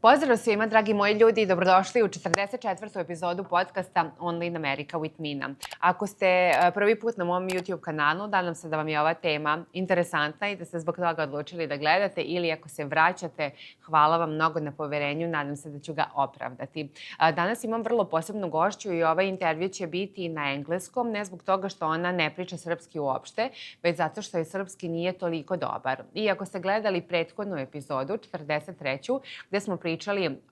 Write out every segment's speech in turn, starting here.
Pozdrav svima, dragi moji ljudi, i dobrodošli u 44. epizodu podcasta Online America with Mina. Ako ste prvi put na mom YouTube kanalu, nadam se da vam je ova tema interesantna i da ste zbog toga odlučili da gledate, ili ako se vraćate, hvala vam mnogo na poverenju, nadam se da ću ga opravdati. Danas imam vrlo posebnu gošću i ovaj intervju će biti na engleskom, ne zbog toga što ona ne priča srpski uopšte, već zato što je srpski nije toliko dobar. I ako ste gledali prethodnu epizodu, 43. gde smo pričali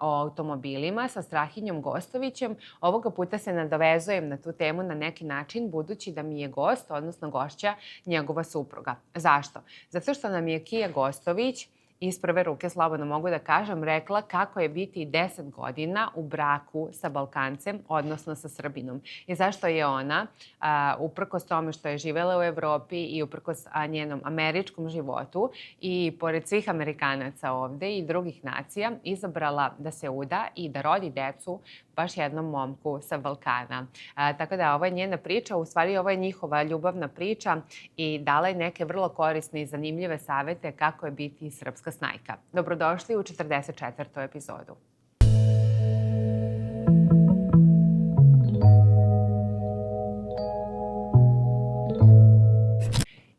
o automobilima sa Strahinjom Gostovićem, ovoga puta se nadovezujem na tu temu na neki način, budući da mi je gost, odnosno gošća, njegova supruga. Zašto? Zato što nam je Kia Gostović, iz prve ruke, slobodno mogu da kažem, rekla kako je biti 10 godina u braku sa Balkancem, odnosno sa Srbinom. I zašto je ona, uprkos tome što je živela u Evropi i uprkos njenom američkom životu i pored svih Amerikanaca ovde i drugih nacija, izabrala da se uda i da rodi decu baš jednom momku sa Balkana. Tako da ovo je njena priča, u stvari ovo je njihova ljubavna priča i dala je neke vrlo korisne i zanimljive savete kako je biti srpska snajka. Dobrodošli u 44. epizodu.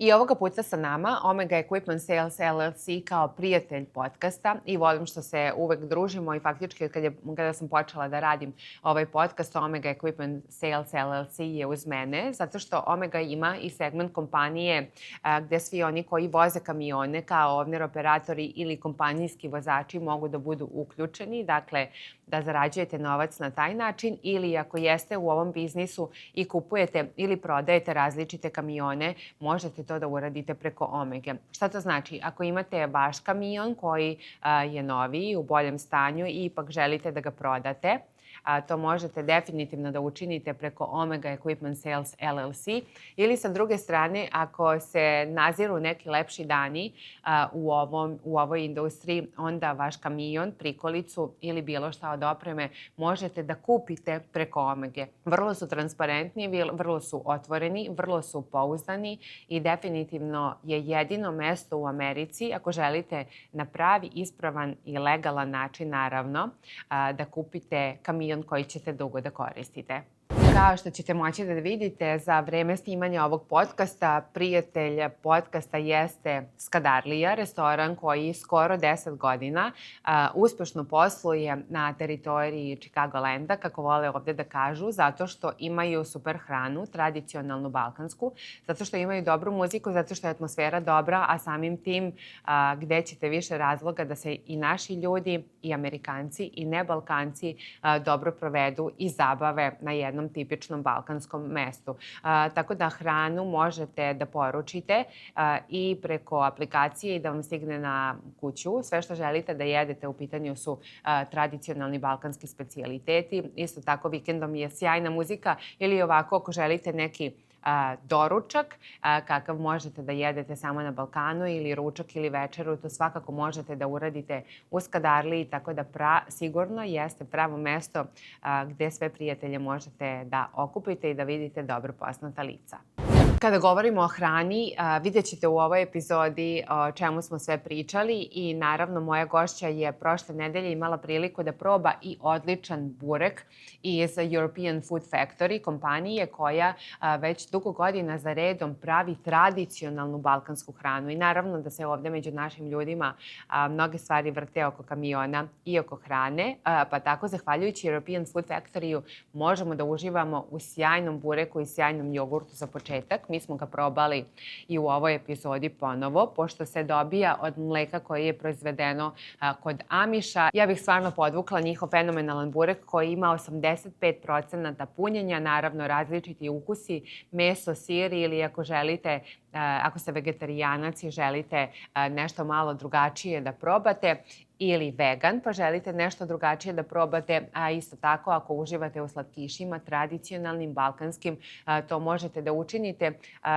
I ovoga puta sa nama America E44I Iz kao prijatelj podcasta i volim što se uvek družimo i faktički kada sam počela da radim ovaj podcast, America E44I Iz je uz mene, zato što Omega ima i segment kompanije gde svi oni koji voze kamione kao ovner operatori ili kompanijski vozači mogu da budu uključeni, dakle da zarađujete novac na taj način, ili ako jeste u ovom biznisu i kupujete ili prodajete različite kamione, možete to da uradite preko Omege. Šta to znači? Ako imate vaš kamion koji je noviji, u boljem stanju i ipak želite da ga prodate, to možete definitivno da učinite preko America E44I Iz ili sa druge strane, ako se naziru neki lepši dani u ovoj industriji, onda vaš kamion, prikolicu ili bilo šta od opreme možete da kupite preko Omege. Vrlo su transparentni, vrlo su otvoreni, vrlo su pouzdani i definitivno je jedino mesto u Americi, ako želite na pravi, ispravan i legalan način, naravno, da kupite kamion koji ćete dugo da koristite. Kao što ćete moći da vidite, za vreme snimanja ovog podcasta, prijatelj podcasta jeste Skadarlija, restoran koji skoro 10 godina uspešno posluje na teritoriji Chicago-landa, kako vole ovde da kažu, zato što imaju super hranu, tradicionalnu balkansku, zato što imaju dobru muziku, zato što je atmosfera dobra, a samim tim gde ćete više razloga da se i naši ljudi, i Amerikanci, i ne Balkanci dobro provedu i zabave na jednom tipičnom balkanskom mestu. Tako da hranu možete da poručite i preko aplikacije i da vam stigne na kuću. Sve što želite da jedete u pitanju su tradicionalni balkanski specijaliteti. Isto tako vikendom je sjajna muzika ili ovako ako želite neki doručak, kakav možete da jedete samo na Balkanu, ili ručak ili večeru, to svakako možete da uradite u Skadarliji, tako da sigurno jeste pravo mesto gde sve prijatelje možete da okupite i da vidite dobro poznata lica. Kada govorimo o hrani, vidjet ćete u ovoj epizodi o čemu smo sve pričali i naravno moja gošća je prošle nedelje imala priliku da proba i odličan burek iz European Food Factory, kompanije koja već dugo godina za redom pravi tradicionalnu balkansku hranu. I naravno da se ovde među našim ljudima mnoge stvari vrte oko kamiona i oko hrane, pa tako zahvaljujući European Food Factory-u možemo da uživamo u sjajnom bureku i sjajnom jogurtu za početak. Mi smo ga probali i u ovoj epizodi ponovo, pošto se dobija od mleka koje je proizvedeno kod Amiša. Ja bih stvarno podvukla njihov fenomenalan burek koji ima 85% punjenja, naravno različiti ukusi, meso, sir ili ako želite, ako ste vegetarijanac i želite nešto malo drugačije da probate, ili vegan, pa želite nešto drugačije da probate, a isto tako ako uživate u slatkišima, tradicionalnim, balkanskim, to možete da učinite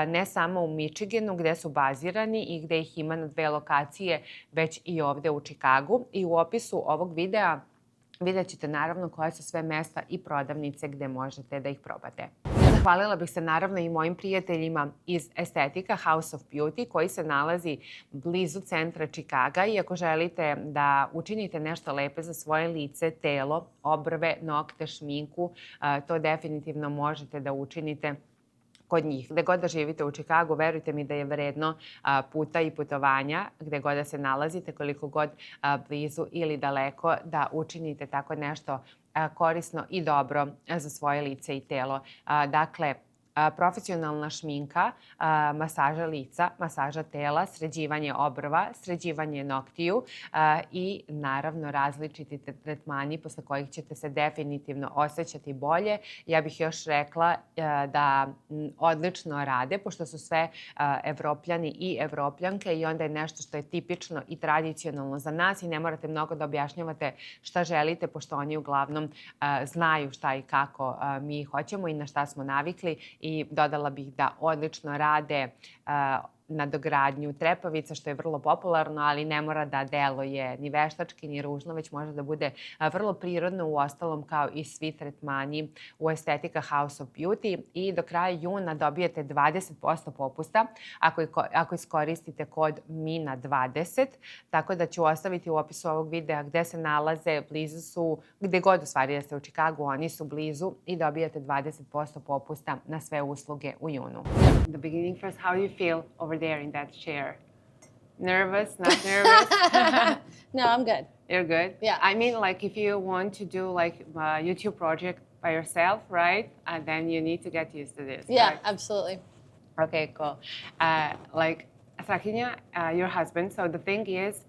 ne samo u Michiganu gde su bazirani i gde ih ima na 2 lokacije, već i ovde u Chicagu. I u opisu ovog videa vidjet ćete naravno koje su sve mesta i prodavnice gde možete da ih probate. Zahvalila bih se naravno i mojim prijateljima iz Estetika House of Beauty koji se nalazi blizu centra Čikaga i ako želite da učinite nešto lepe za svoje lice, telo, obrve, nokte, šminku, to definitivno možete da učinite kod njih. Gde god da živite u Čikagu, verujte mi da je vredno puta i putovanja, gde god da se nalazite, koliko god blizu ili daleko, da učinite tako nešto korisno i dobro za svoje lice i telo. Dakle, profesionalna šminka, masaža lica, masaža tela, sređivanje obrva, sređivanje noktiju i naravno različiti tretmani posle kojih ćete se definitivno osjećati bolje. Ja bih još rekla da odlično rade, pošto su sve Evropljani i Evropljanke i onda je nešto što je tipično i tradicionalno za nas i ne morate mnogo da objašnjavate šta želite, pošto oni uglavnom znaju šta i kako mi hoćemo i na šta smo navikli. I dodala bih da odlično rade nadogradnju trepavica, što je vrlo popularno, ali ne mora da deluje ni veštački, ni ružno, već može da bude vrlo prirodno, u ostalom kao i svi tretmani u Estetika House of Beauty. I do kraja juna dobijete 20% popusta ako iskoristite kod MINA20, tako da ću ostaviti u opisu ovog videa gde se nalaze, blizu su, gde god u stvari da ste u Čikagu, oni su blizu i dobijate 20% popusta na sve usluge u junu. The beginning first, how do you feel over there in that chair? Nervous, not nervous? No, I'm good. You're good? Yeah. I mean, like if you want to do like a YouTube project by yourself, right? Then you need to get used to this. Yeah, right? absolutely. Okay, cool. Like, Sakinya, your husband, so the thing is,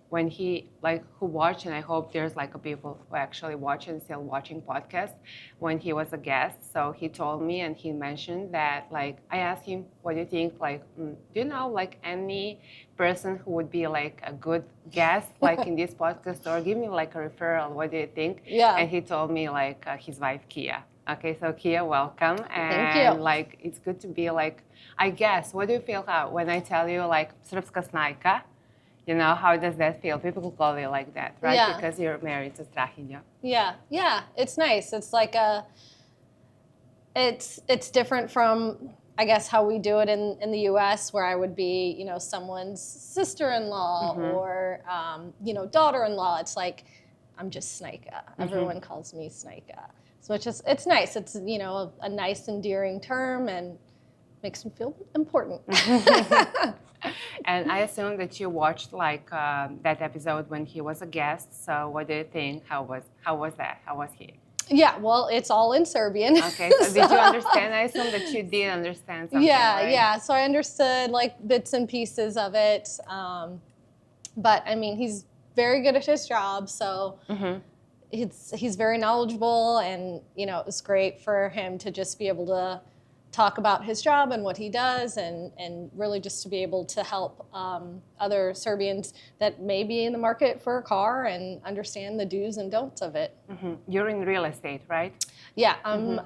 when he, like, who watch, and I hope there's like a people who actually watch and still watching podcasts, when he was a guest, so he told me and he mentioned that, like, I asked him, what do you think, like, do you know, like, any person who would be, like, a good guest, like, in this podcast, or give me, like, a referral, what do you think? Yeah. And he told me, like, his wife, Kia. Okay, so Kia, welcome. And Thank you. like, it's good to be like, I guess, what do you feel when I tell you like srpska snajka? You know, how does that feel? People call you like that, right? Yeah. Because you're married to Strahinja. Yeah, it's nice. It's like it's different from, I guess, how we do it in the U.S., where I would be, you know, someone's sister-in-law or, you know, daughter-in-law. It's like, I'm just Snaika. Everyone calls me Snaika. So it's nice. It's, you know, a nice, endearing term and makes me feel important. And I assume that you watched like that episode when he was a guest. So what do you think? How was that? How was he? Yeah, well, it's all in Serbian. Okay, so did you understand? I assume that you did understand something, right? Yeah. So I understood like bits and pieces of it. But I mean, he's very good at his job, so he's very knowledgeable, and you know, it was great for him to just be able to talk about his job and what he does, and really just to be able to help other Serbians that may be in the market for a car and understand the do's and don'ts of it. You're in real estate, right? Yeah, I'm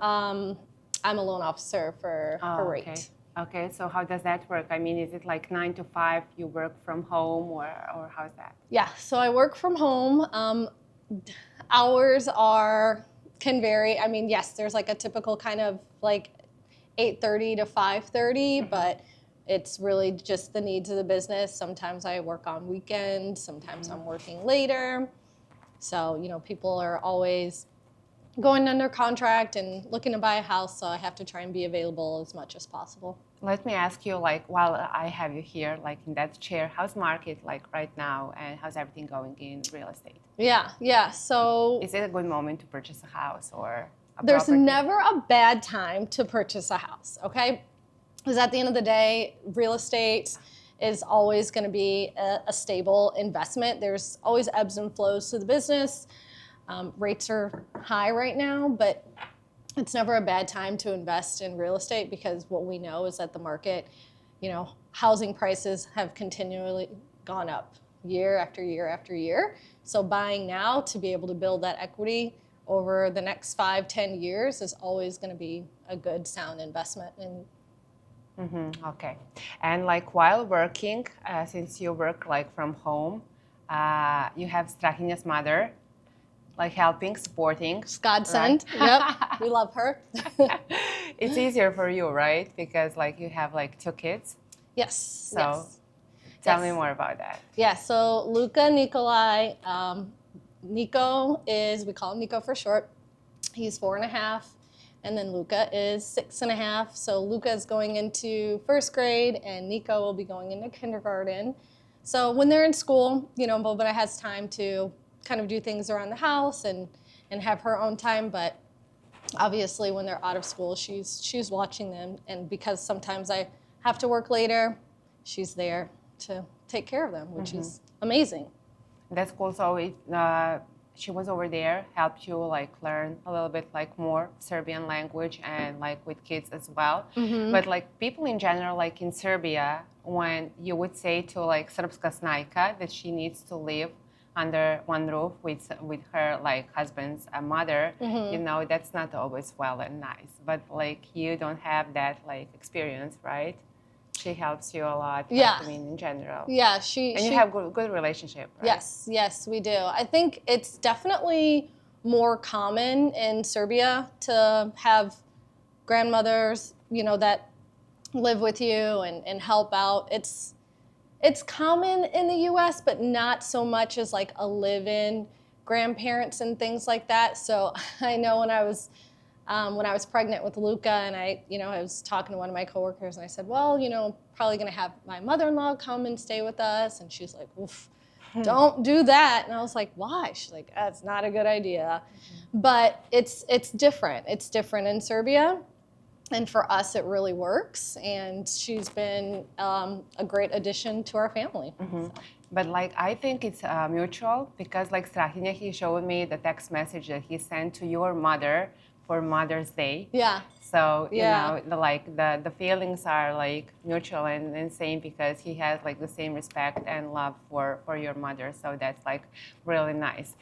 a loan officer for RATE. Okay, so how does that work? I mean, is it like 9 to 5, you work from home, or how's that? Yeah, so I work from home. Hours can vary. I mean, yes, there's like a typical kind of like 8:30 to 5:30, but it's really just the needs of the business. Sometimes I work on weekends, sometimes I'm working later. So, you know, people are always going under contract and looking to buy a house, so I have to try and be available as much as possible. Let me ask you, like, while I have you here, like in that chair, how's market like right now, and how's everything going in real estate? Yeah. So is it a good moment to purchase a house or a there's property? never a bad time to purchase a house, okay? Because at the end of the day, real estate is always going to be a stable investment. There's always ebbs and flows to the business. Rates are high right now, but it's never a bad time to invest in real estate, because what we know is that the market, you know, housing prices have continually gone up year after year after year. So buying now to be able to build that equity over the next 5-10 years is always going to be a good, sound investment. Okay. And like while working, since you work like from home, you have Strahinja's mother, like helping, supporting. Godsend. Right? Yep, we love her. it's easier for you, right? Because like you have like 2 kids. Yes. So tell me more about that. Yeah, so Luca Nikolai, Nico is, we call him Nico for short. He's 4.5, and then Luca is 6.5. So Luca is going into 1st grade, and Nico will be going into kindergarten. So when they're in school, you know, Bobina has time to kind of do things around the house and have her own time, but obviously when they're out of school, she's watching them, and because sometimes I have to work later, she's there to take care of them, which is amazing. That's cool. So she was over there, helped you like learn a little bit like more Serbian language and like with kids as well. But like people in general, like in Serbia, when you would say to like Srpska snajka that she needs to live under one roof with her like husband's mother, you know, that's not always well and nice. But like you don't have that like experience, right? She helps you a lot. Yeah. Like, I mean, in general. Yeah, and you have good relationship, right? Yes, we do. I think it's definitely more common in Serbia to have grandmothers, you know, that live with you and help out. It's common in the U.S., but not so much as like a live-in grandparents and things like that. So I know when I was pregnant with Luca, and I was talking to one of my coworkers, and I said, well, you know, probably going to have my mother-in-law come and stay with us. And she's like, oof, don't do that. And I was like, why? She's like, that's not a good idea. But it's different. It's different in Serbia. And for us, it really works. And she's been a great addition to our family. But like, I think it's mutual, because like Strahinja, he showed me the text message that he sent to your mother for Mother's Day. Yeah. So, you know, the feelings are like mutual and same, because he has like the same respect and love for your mother. So that's like really nice.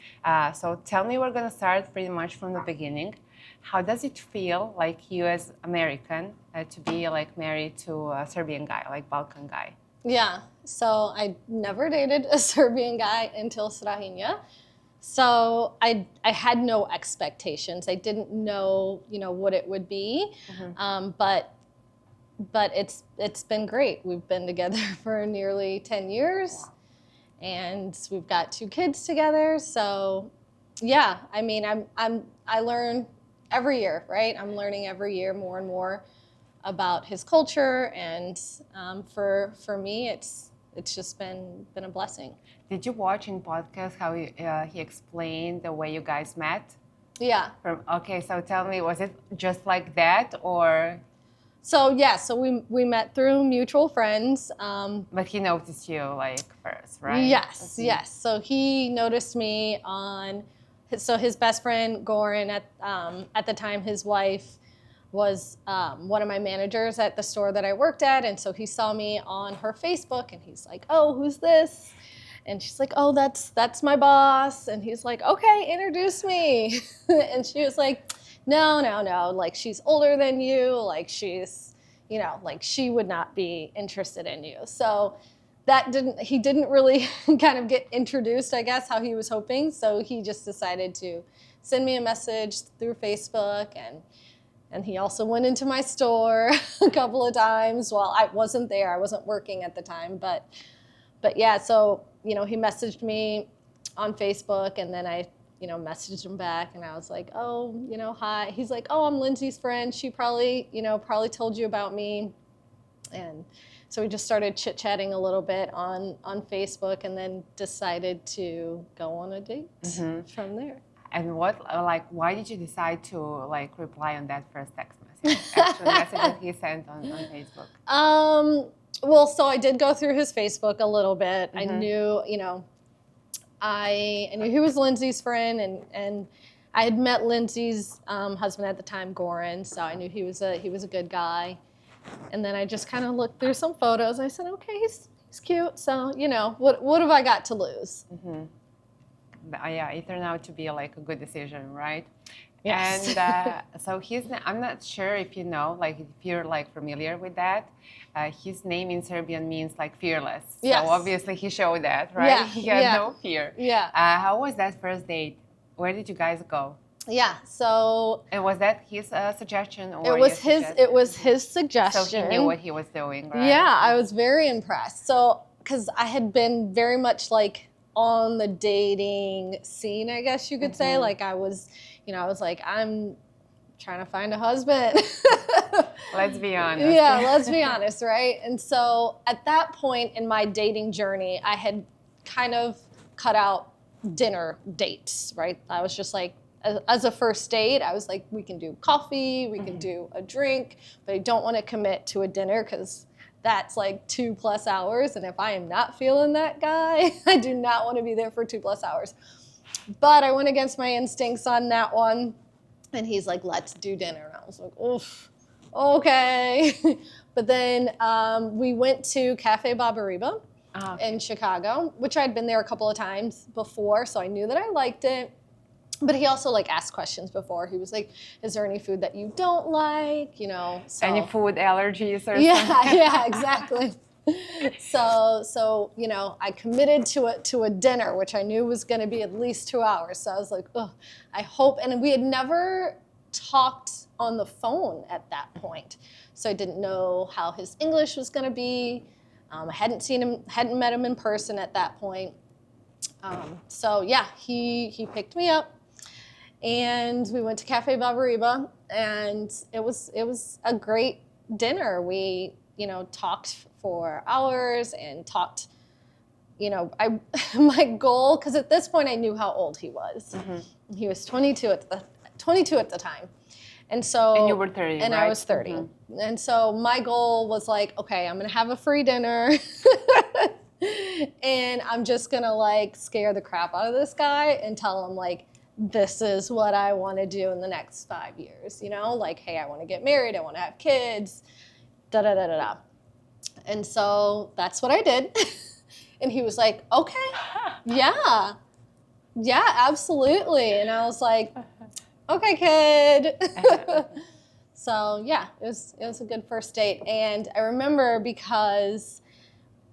So tell me, we're gonna start pretty much from the beginning. How does it feel like you as American to be like married to a Serbian guy, like Balkan guy? Yeah, so I never dated a Serbian guy until Strahinja. So I had no expectations. I didn't know, you know, what it would be, but it's been great. We've been together for nearly 10 years, and we've got 2 kids together. So yeah, I mean, I learn every year, right? I'm learning every year more and more about his culture, and for me, it's just been a blessing. Did you watch in podcast how he explained the way you guys met? Yeah. Okay, so tell me, was it just like that, or? So yeah, so we met through mutual friends. But he noticed you like first, right? Yes, yes. So he noticed me so his best friend Goran, at the time, his wife was one of my managers at the store that I worked at, and so he saw me on her Facebook, and he's like, "Oh, who's this?" And she's like, "Oh, that's my boss." And he's like, "Okay, introduce me." And she was like, No, like, she's older than you, like, she's, you know, like, she would not be interested in you. So he didn't really kind of get introduced, I guess, how he was hoping. So he just decided to send me a message through Facebook, and he also went into my store a couple of times. Well, I wasn't there. I wasn't working at the time. But yeah, so, you know, he messaged me on Facebook, and then I, you know, messaged him back, and I was like, "Oh, you know, hi." He's like, "Oh, I'm Lindsay's friend. She probably told you about me." And so we just started chit-chatting a little bit on Facebook, and then decided to go on a date from there. And why did you decide to like reply on that first text message? Actual message that he sent on Facebook? Well, so I did go through his Facebook a little bit. I knew, you know, I knew he was Lindsay's friend, and I had met Lindsay's husband at the time, Goran, so I knew he was a good guy. And then I just kind of looked through some photos. I said, okay, he's cute. So, you know, what have I got to lose? Yeah, it turned out to be like a good decision, right? Yes. And so I'm not sure if you know, like if you're like familiar with that. His name in Serbian means like fearless. Yes. So obviously he showed that, right? Yeah. He had no fear. Yeah. How was that first date? Where did you guys go? Yeah, so And was that his suggestion, or it was his suggestion. So he knew what he was doing, right? Yeah, I was very impressed. So, because I had been very much like on the dating scene, I guess you could say. Like I was like, I'm trying to find a husband. Let's be honest. Yeah, let's be honest, right? And so at that point in my dating journey, I had kind of cut out dinner dates, right? I was just like, as a first date, I was like, we can do coffee, we can do a drink, but I don't want to commit to a dinner because that's like 2+ hours. And if I am not feeling that guy, I do not want to be there for 2+ hours. But I went against my instincts on that one. And he's like, let's do dinner. And I was like, oof, okay. But then we went to Cafe Barbariba in Chicago, which I'd been there a couple of times before. So I knew that I liked it. But he also like asked questions before. He was like, is there any food that you don't like? You know, so. Any food allergies or something? Yeah, exactly. So you know, I committed to a dinner, which I knew was going to be at least 2 hours. So I was like, oh, I hope. And we had never talked on the phone at that point, so I didn't know how his English was going to be. I hadn't met him in person at that point. So yeah, he picked me up, and we went to Cafe Barbariba, and it was a great dinner. We talked for hours and talked. My goal, because at this point I knew how old he was. He was 22 at the time, and so. And you were 30, and right? I was 30, and so my goal was like, okay, I'm gonna have a free dinner. And I'm just gonna like scare the crap out of this guy and tell him like, this is what I want to do in the next 5 years. Like, hey, I want to get married, I want to have kids, da da da da da. And so that's what I did. And he was like, okay, yeah, absolutely. And I was like, okay, kid. So yeah, it was a good first date. And I remember because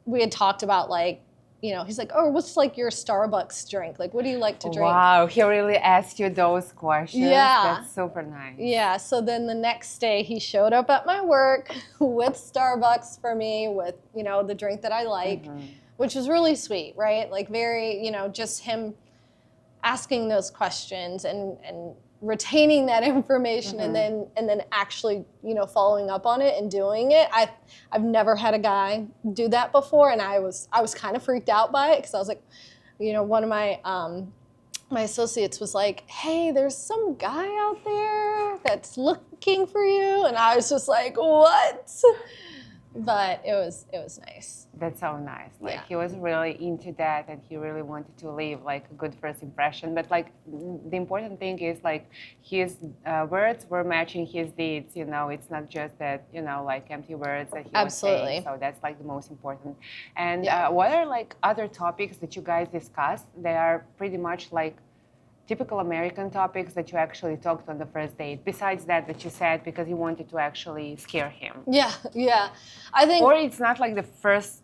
we had talked about like, he's like, oh, what's like your Starbucks drink? Like, what do you like to drink? Wow, he really asked you those questions. Yeah. That's super nice. Yeah, so then the next day he showed up at my work with Starbucks for me with, the drink that I like, which was really sweet, right? Like very, just him asking those questions and retaining that information and then actually, following up on it and doing it. I've never had a guy do that before, and I was kind of freaked out by it because I was like, one of my my associates was like, hey, there's some guy out there that's looking for you, and I was just like, what? But it was nice. That's so nice. Like he was really into that, and he really wanted to leave like a good first impression. But like the important thing is like his words were matching his deeds. It's not just that like empty words that he was saying. So that's like the most important. And what are like other topics that you guys discussed? They are pretty much like typical American topics that you actually talked on the first date, besides that you said because you wanted to actually scare him? Yeah. I think... Or it's not like the first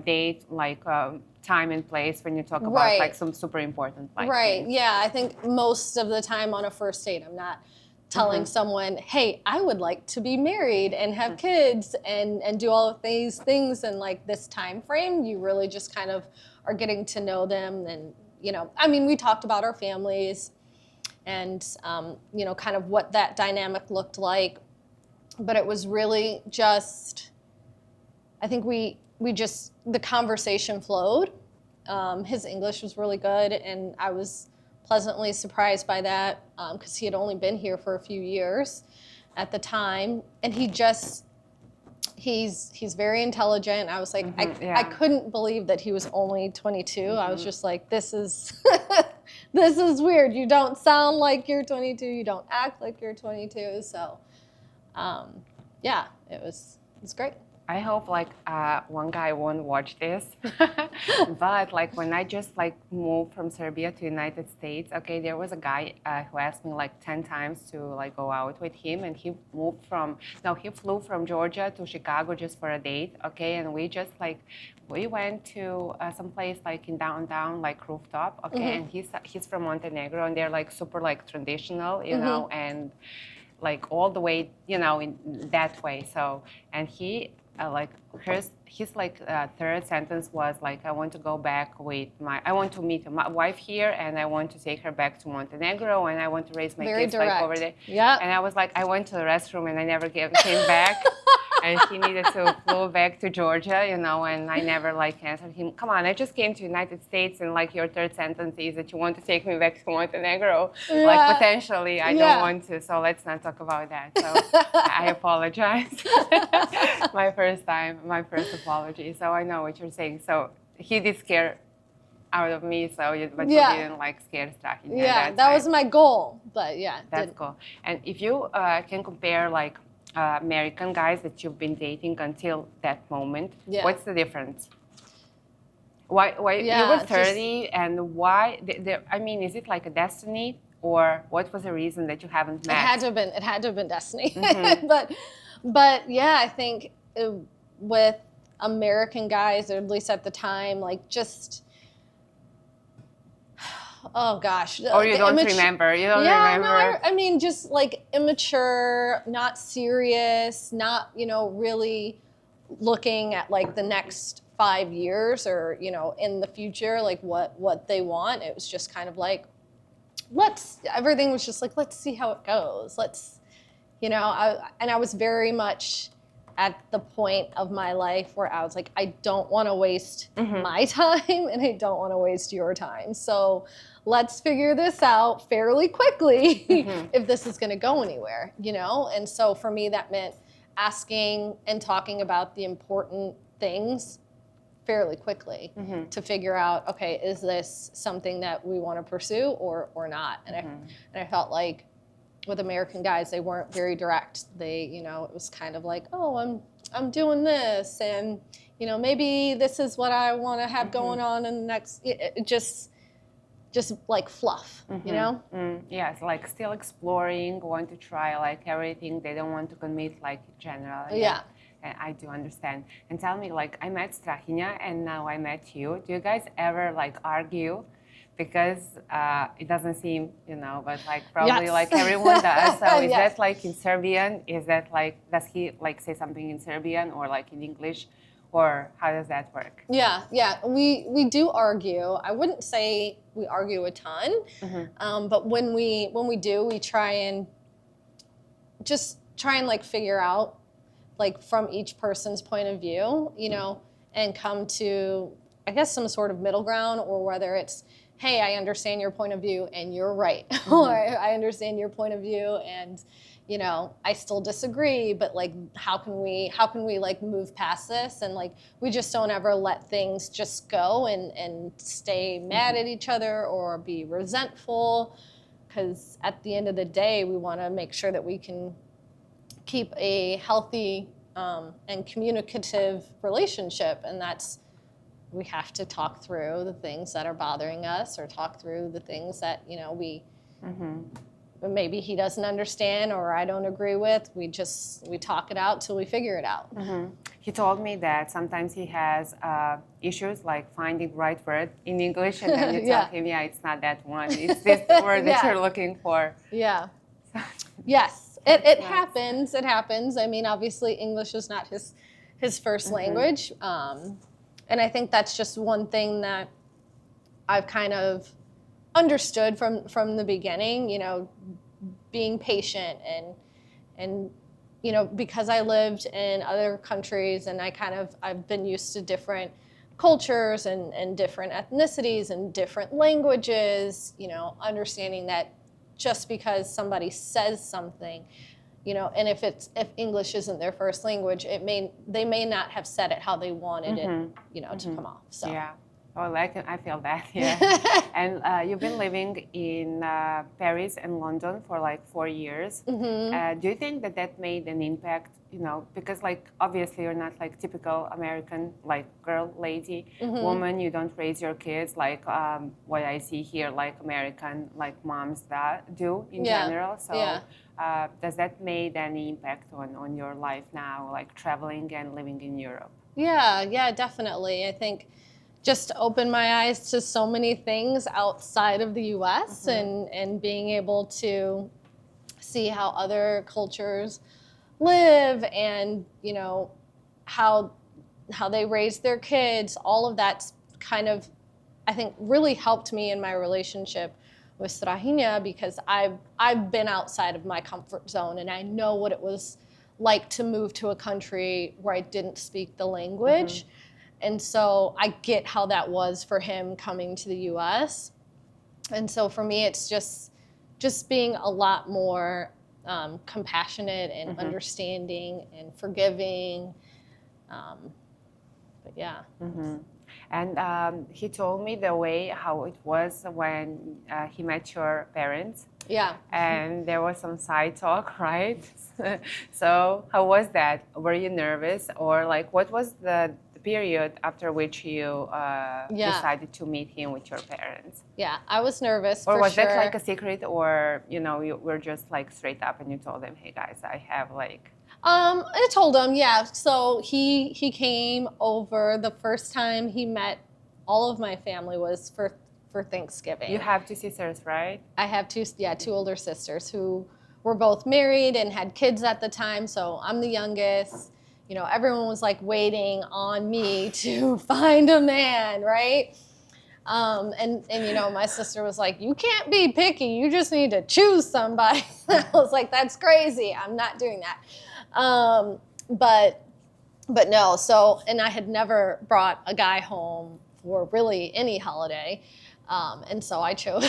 date, like time and place when you talk about like some super important like things. Yeah, I think most of the time on a first date, I'm not telling someone, hey, I would like to be married and have kids and do all of these things in like this time frame. You really just kind of are getting to know them and we talked about our families and, kind of what that dynamic looked like. But it was really just, I think the conversation flowed. His English was really good, and I was pleasantly surprised by that because he had only been here for a few years at the time. And he's very intelligent. I was like, I couldn't believe that he was only 22. I was just like, this is this is weird. You don't sound like you're 22. You don't act like you're 22. So, it was great. I hope like one guy won't watch this, but like when I just like moved from Serbia to United States, okay, there was a guy who asked me like 10 times to like go out with him, and he flew from Georgia to Chicago just for a date, okay, and we went to some place like in downtown, like rooftop, okay, and he's from Montenegro, and they're like super like traditional, you know, and like all the way, you know, in that way. So, and he his like third sentence was like, I want to go back I want to meet my wife here, and I want to take her back to Montenegro, and I want to raise my kids like over there. Yeah. And I was like, I went to the restroom and I never came back. And he needed to fly back to Georgia, you know, and I never like answered him. Come on, I just came to United States, and like your third sentence is that you want to take me back to Montenegro. Yeah. Like potentially, I don't want to. So let's not talk about that. So I apologize. my first apology. So I know what you're saying. So he did scare out of me, but you didn't like scare Strahinja. Yeah, that was my goal. But yeah, that's cool. And if you can compare like American guys that you've been dating until that moment, what's the difference? Why you were 30 and why? I mean, is it like a destiny, or what was the reason that you haven't met? It had to have been destiny. but yeah, I think with American guys, or at least at the time, like just. Oh gosh. Or you don't remember. You don't remember. No, I mean, just like immature, not serious, not, you know, really looking at like the next 5 years or, you know, in the future, like what they want. It was just kind of like, everything was just like, let's see how it goes. I was very much at the point of my life where I was like, I don't want to waste my time, and I don't want to waste your time. So let's figure this out fairly quickly if this is going to go anywhere, you know? And so for me, that meant asking and talking about the important things fairly quickly to figure out, okay, is this something that we want to pursue or not? And I felt like with American guys, they weren't very direct. They, you know, it was kind of like, oh, I'm doing this, and, you know, maybe this is what I want to have going on in the next, just like fluff, you know? Yeah, it's like still exploring, want to try like everything. They don't want to commit like general. Yeah. And I do understand. And tell me, like, I met Strahinja and now I met you. Do you guys ever like argue? Because it doesn't seem, you know, but like probably like everyone does. So is that like in Serbian? Is that like, does he like say something in Serbian or like in English? Or how does that work? Yeah. We do argue. I wouldn't say we argue a ton, but when we do, we try and like figure out like from each person's point of view, you know, and come to, I guess, some sort of middle ground, or whether it's, hey, I understand your point of view and you're right, or I understand your point of view and, you know, I still disagree, but like, how can we like move past this? And like, we just don't ever let things just go and stay mad at each other or be resentful, because at the end of the day, we want to make sure that we can keep a healthy and communicative relationship, and that's, we have to talk through the things that are bothering us, or talk through the things that, you know, we maybe he doesn't understand or I don't agree with. We talk it out till we figure it out. He told me that sometimes he has issues like finding the right word in English, and then you tell him, it's not that one. It's this word that you're looking for. Yeah. Yes. It happens. It happens. I mean, obviously English is not his first language. And I think that's just one thing that I've kind of understood from the beginning, you know, being patient and you know, because I lived in other countries and I've been used to different cultures and different ethnicities and different languages, you know, understanding that just because somebody says something, you know, and if English isn't their first language, they may not have said it how they wanted it, you know, to come off. So. Yeah. Oh, like I feel that, yeah. And you've been living in Paris and London for like 4 years. Do you think that that made an impact? You know, because like obviously you're not like typical American like girl, lady, woman. You don't raise your kids like what I see here, like American like moms that do in general. So does that made any impact on your life now, like traveling and living in Europe? Yeah, definitely. I think just opened my eyes to so many things outside of the US and being able to see how other cultures live and, you know, how they raise their kids. All of that's kind of, I think, really helped me in my relationship with Strahinja because I've been outside of my comfort zone and I know what it was like to move to a country where I didn't speak the language. And so I get how that was for him coming to the US. And so for me, it's just being a lot more compassionate and understanding and forgiving. But yeah. And he told me the way how it was when he met your parents. Yeah. And there was some side talk, right? So how was that? Were you nervous, or like what was the period after which you decided to meet him with your parents? Yeah, I was nervous. Or for was sure. that like a secret, or you know you were just like straight up and you told them, hey guys, I have like. I told him, yeah. So he came over. The first time he met all of my family was for Thanksgiving. You have 2 sisters, right? I have two older sisters who were both married and had kids at the time. So I'm the youngest. You know, everyone was like waiting on me to find a man, right? And you know, my sister was like, you can't be picky. You just need to choose somebody. I was like, that's crazy. I'm not doing that. But no. So, and I had never brought a guy home for really any holiday. And so I chose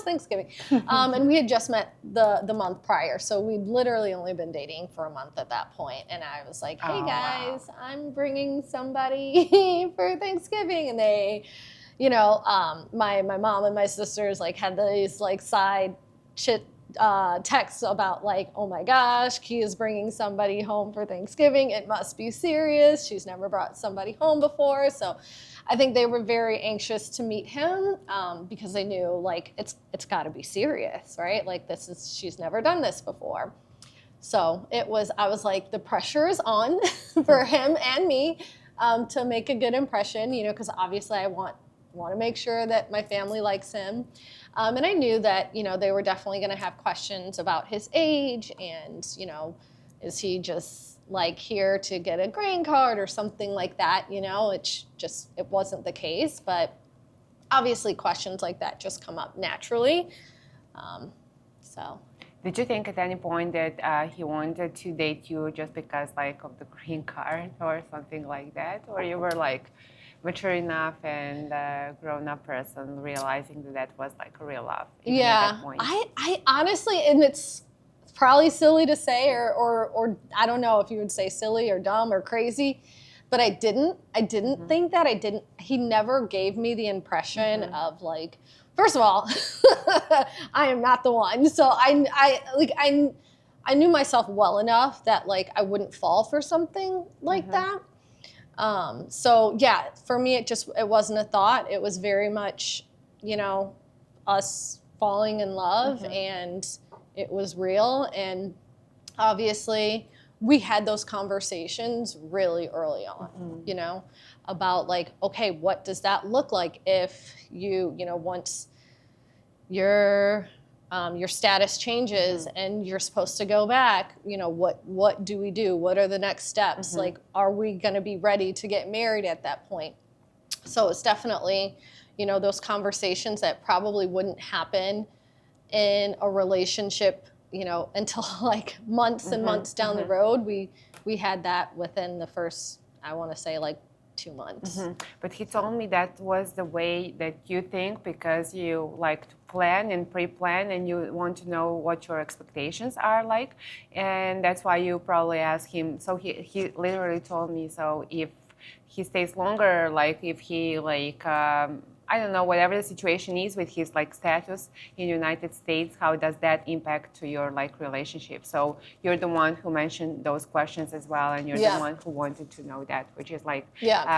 Thanksgiving. And we had just met the month prior. So we'd literally only been dating for a month at that point. And I was like, hey guys, I'm bringing somebody for Thanksgiving. And they, you know, my mom and my sisters like had these like side texts about like, oh my gosh, Kia's bringing somebody home for Thanksgiving. It must be serious. She's never brought somebody home before. So I think they were very anxious to meet him because they knew like it's got to be serious, right? Like she's never done this before. So I was like, the pressure is on for him and me to make a good impression, you know, because obviously I want to make sure that my family likes him. And I knew that, you know, they were definitely going to have questions about his age and, you know, is he just like here to get a green card or something like that, you know, it wasn't the case, but obviously questions like that just come up naturally. So. Did you think at any point that he wanted to date you just because like of the green card or something like that? Or you were like mature enough and grown up person realizing that was like a real love? At that point? I honestly, and it's probably silly to say, or I don't know if you would say silly or dumb or crazy, but I didn't think that. He never gave me the impression of like, first of all, I am not the one. So I knew myself well enough that like I wouldn't fall for something like that. So yeah, for me, it wasn't a thought. It was very much, you know, us falling in love and it was real. And obviously we had those conversations really early on, you know, about like, okay, what does that look like if you know, once your status changes and you're supposed to go back, you know, what do we do? What are the next steps? Like, are we going to be ready to get married at that point? So it's definitely, you know, those conversations that probably wouldn't happen in a relationship, you know, until like months and months down the road. We had that within the first, I want to say like 2 months. But he told me that was the way that you think because you like to plan and pre-plan and you want to know what your expectations are like, and that's why you probably ask him. So he literally told me, so if he stays longer, like if he like I don't know, whatever the situation is with his like status in the United States, how does that impact to your like relationship? So you're the one who mentioned those questions as well, and you're the one who wanted to know that, which is like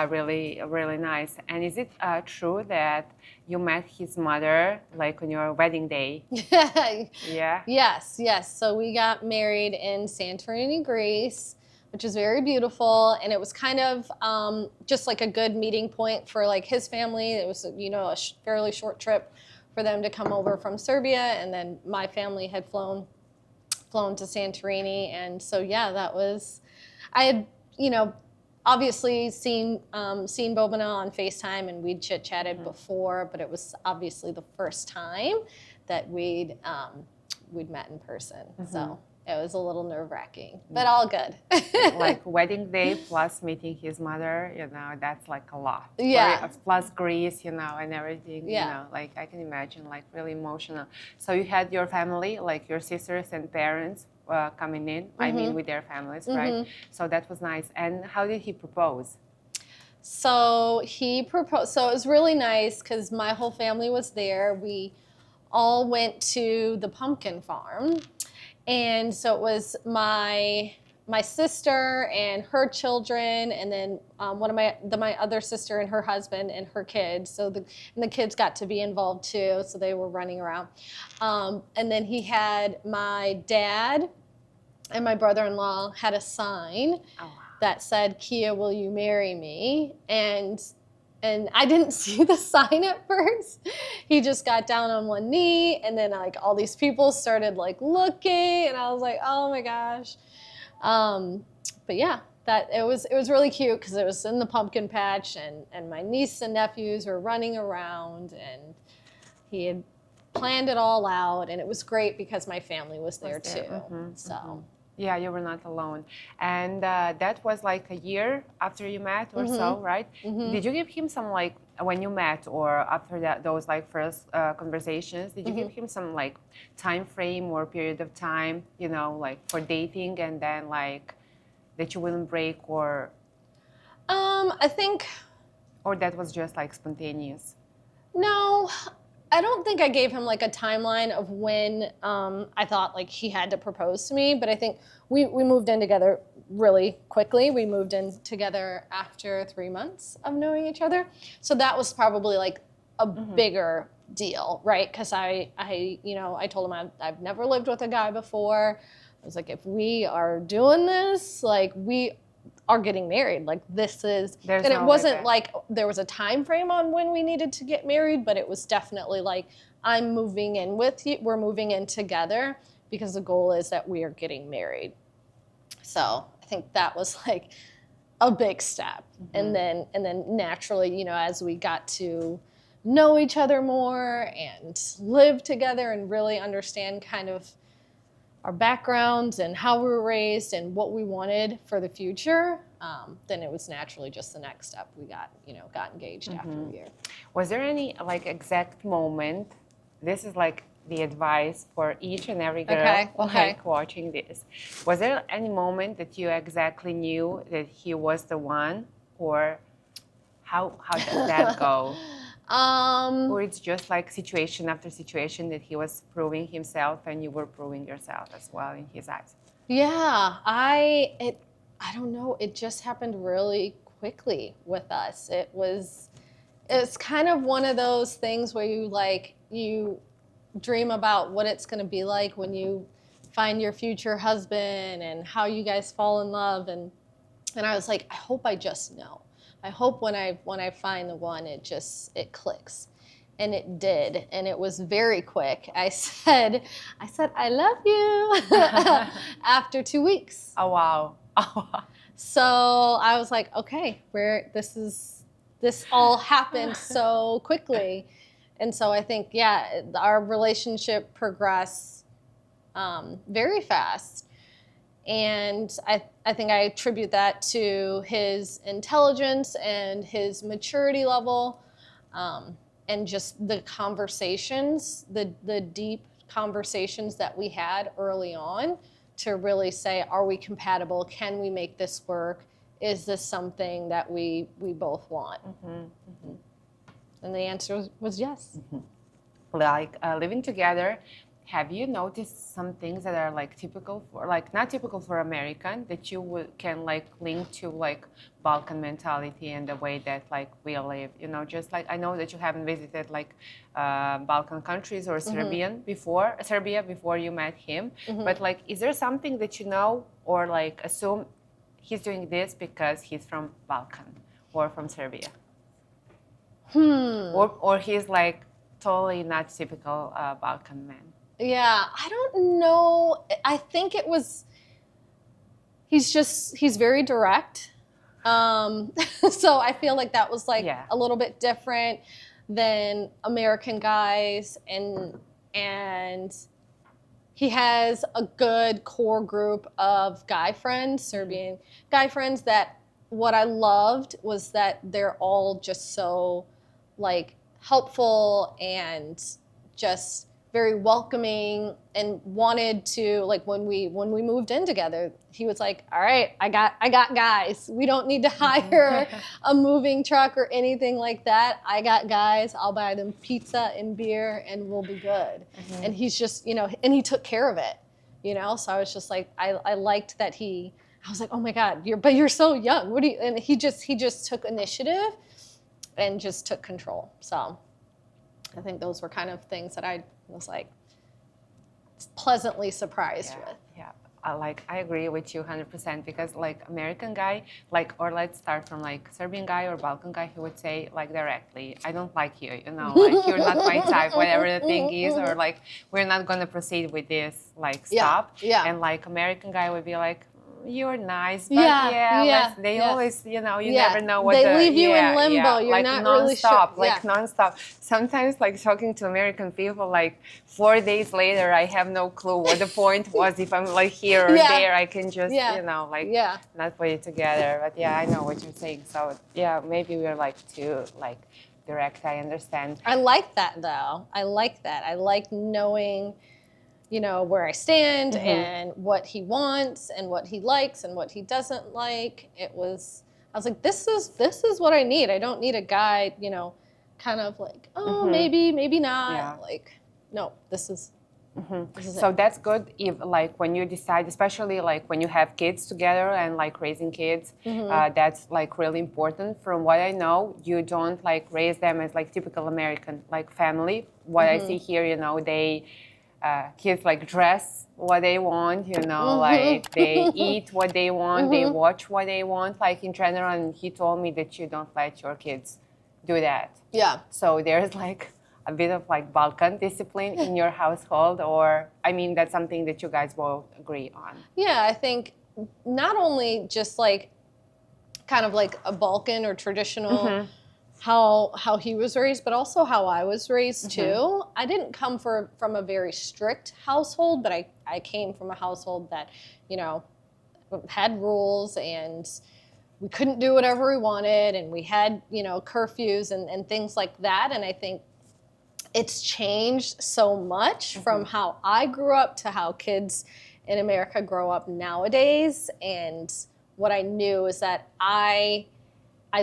really, really nice. And is it true that you met his mother like on your wedding day? Yeah. Yes. So we got married in Santorini, Greece, which is very beautiful, and it was kind of just like a good meeting point for like his family. It was, you know, a fairly short trip for them to come over from Serbia, and then my family had flown to Santorini, and so yeah, that was, I had, you know, obviously seen Bobana on FaceTime, and we'd chit-chatted before, but it was obviously the first time that we'd met in person. So it was a little nerve-wracking, but all good. Like wedding day plus meeting his mother, you know, that's like a lot. Yeah. Plus Greece, you know, and everything, you know, like I can imagine, like really emotional. So you had your family, like your sisters and parents coming in, I mean with their families, right? So that was nice. And how did he propose? So he proposed, so it was really nice because my whole family was there. We all went to the pumpkin farm. And so it was my sister and her children, and then one of my other sister and her husband and her kids. So the kids got to be involved too, so they were running around. And then he had my dad and my brother-in-law had a sign that said, "Kia, will you marry me?" And I didn't see the sign at first. He just got down on one knee, and then like all these people started like looking, and I was like, oh my gosh. But yeah, that it was really cute because it was in the pumpkin patch, and my niece and nephews were running around, and he had planned it all out, and it was great because my family was there too. So. Yeah, you were not alone. And that was like a year after you met or so, right? Did you give him some like, when you met or after that, those like first conversations, did you give him some like time frame or period of time, you know, like for dating, and then like that you wouldn't break, or? I think. Or that was just like spontaneous? No. I don't think I gave him like a timeline of when I thought like he had to propose to me, but I think we moved in together really quickly. We moved in together after 3 months of knowing each other. So that was probably like a bigger deal, right? Because I told him I've never lived with a guy before. I was like, if we are doing this, like we are getting married. Like this is, and it wasn't like there was a time frame on when we needed to get married, but it was definitely like, I'm moving in with you. We're moving in together because the goal is that we are getting married. So I think that was like a big step. And then naturally, you know, as we got to know each other more and live together and really understand kind of our backgrounds and how we were raised and what we wanted for the future, then it was naturally just the next step. We got engaged after a year. Was there any like exact moment? This is like the advice for each and every girl like watching this. Was there any moment that you exactly knew that he was the one, or how does that go? Or it's just like situation after situation that he was proving himself and you were proving yourself as well in his eyes? Yeah, I don't know. It just happened really quickly with us. It's kind of one of those things where you dream about what it's going to be like when you find your future husband and how you guys fall in love. And I was like, I hope I just know. I hope when I find the one, it clicks. And it did, and it was very quick. I said, I love you after 2 weeks. Oh, wow. So I was like, okay, this all happened so quickly. And so I think, yeah, our relationship progressed very fast. And I think I attribute that to his intelligence and his maturity level, and just the conversations, the deep conversations that we had early on to really say, are we compatible? Can we make this work? is this something that we both want? And the answer was yes. Like living together, have you noticed some things that are like typical for, like not typical for American, that you can like link to like Balkan mentality and the way that like we live? You know, just like I know that you haven't visited like Balkan countries or Serbia before you met him, but like, is there something that you know or like assume he's doing this because he's from Balkan or from Serbia? Or he's like totally not typical Balkan man. Yeah, I don't know. I think it was, he's very direct. So I feel like that was like a little bit different than American guys, and he has a good core group of guy friends, Serbian guy friends, that what I loved was that they're all just so like helpful and just very welcoming, and wanted to, like, when we moved in together, he was like, all right, I got guys. We don't need to hire a moving truck or anything like that. I got guys. I'll buy them pizza and beer and we'll be good. And he's just, you know, and he took care of it, you know? So I was just like, I liked that I was like, oh my God, you're so young. What do you, and he just took initiative and just took control. So I think those were kind of things that I was like pleasantly surprised with. Yeah, I agree with you 100%, because like American guy, like, or let's start from like Serbian guy or Balkan guy, he would say like directly, I don't like you, you know, like you're not my type, whatever the thing is, or like we're not gonna proceed with this, like stop. And like American guy would be like, you're nice, but they always, you know, you never know what they leave you in limbo. You're like not non-stop, really sure. like non-stop. Sometimes, like talking to American people, like 4 days later, I have no clue what the point was. If I'm like here or there, I can just, you know, like not put it together. But yeah, I know what you're saying. So yeah, maybe we're like too like direct. I understand. I like that though. I like that. I like knowing, you know, where I stand and what he wants and what he likes and what he doesn't like. I was like, this is what I need. I don't need a guy, you know, kind of like, oh, maybe not. Like, no, this is so that's good if like when you decide, especially like when you have kids together and like raising kids, that's like really important. From what I know, you don't like raise them as like typical American like family. What I see here, you know, kids like dress what they want, you know, like they eat what they want, they watch what they want, like in general. And he told me that you don't let your kids do that. Yeah. So there's like a bit of like Balkan discipline in your household, or, I mean, that's something that you guys both agree on. Yeah, I think not only just like kind of like a Balkan or traditional how he was raised, but also how I was raised too. I didn't come from a very strict household, but I came from a household that, you know, had rules, and we couldn't do whatever we wanted, and we had, you know, curfews and things like that. And I think it's changed so much from how I grew up to how kids in America grow up nowadays. And what I knew is that I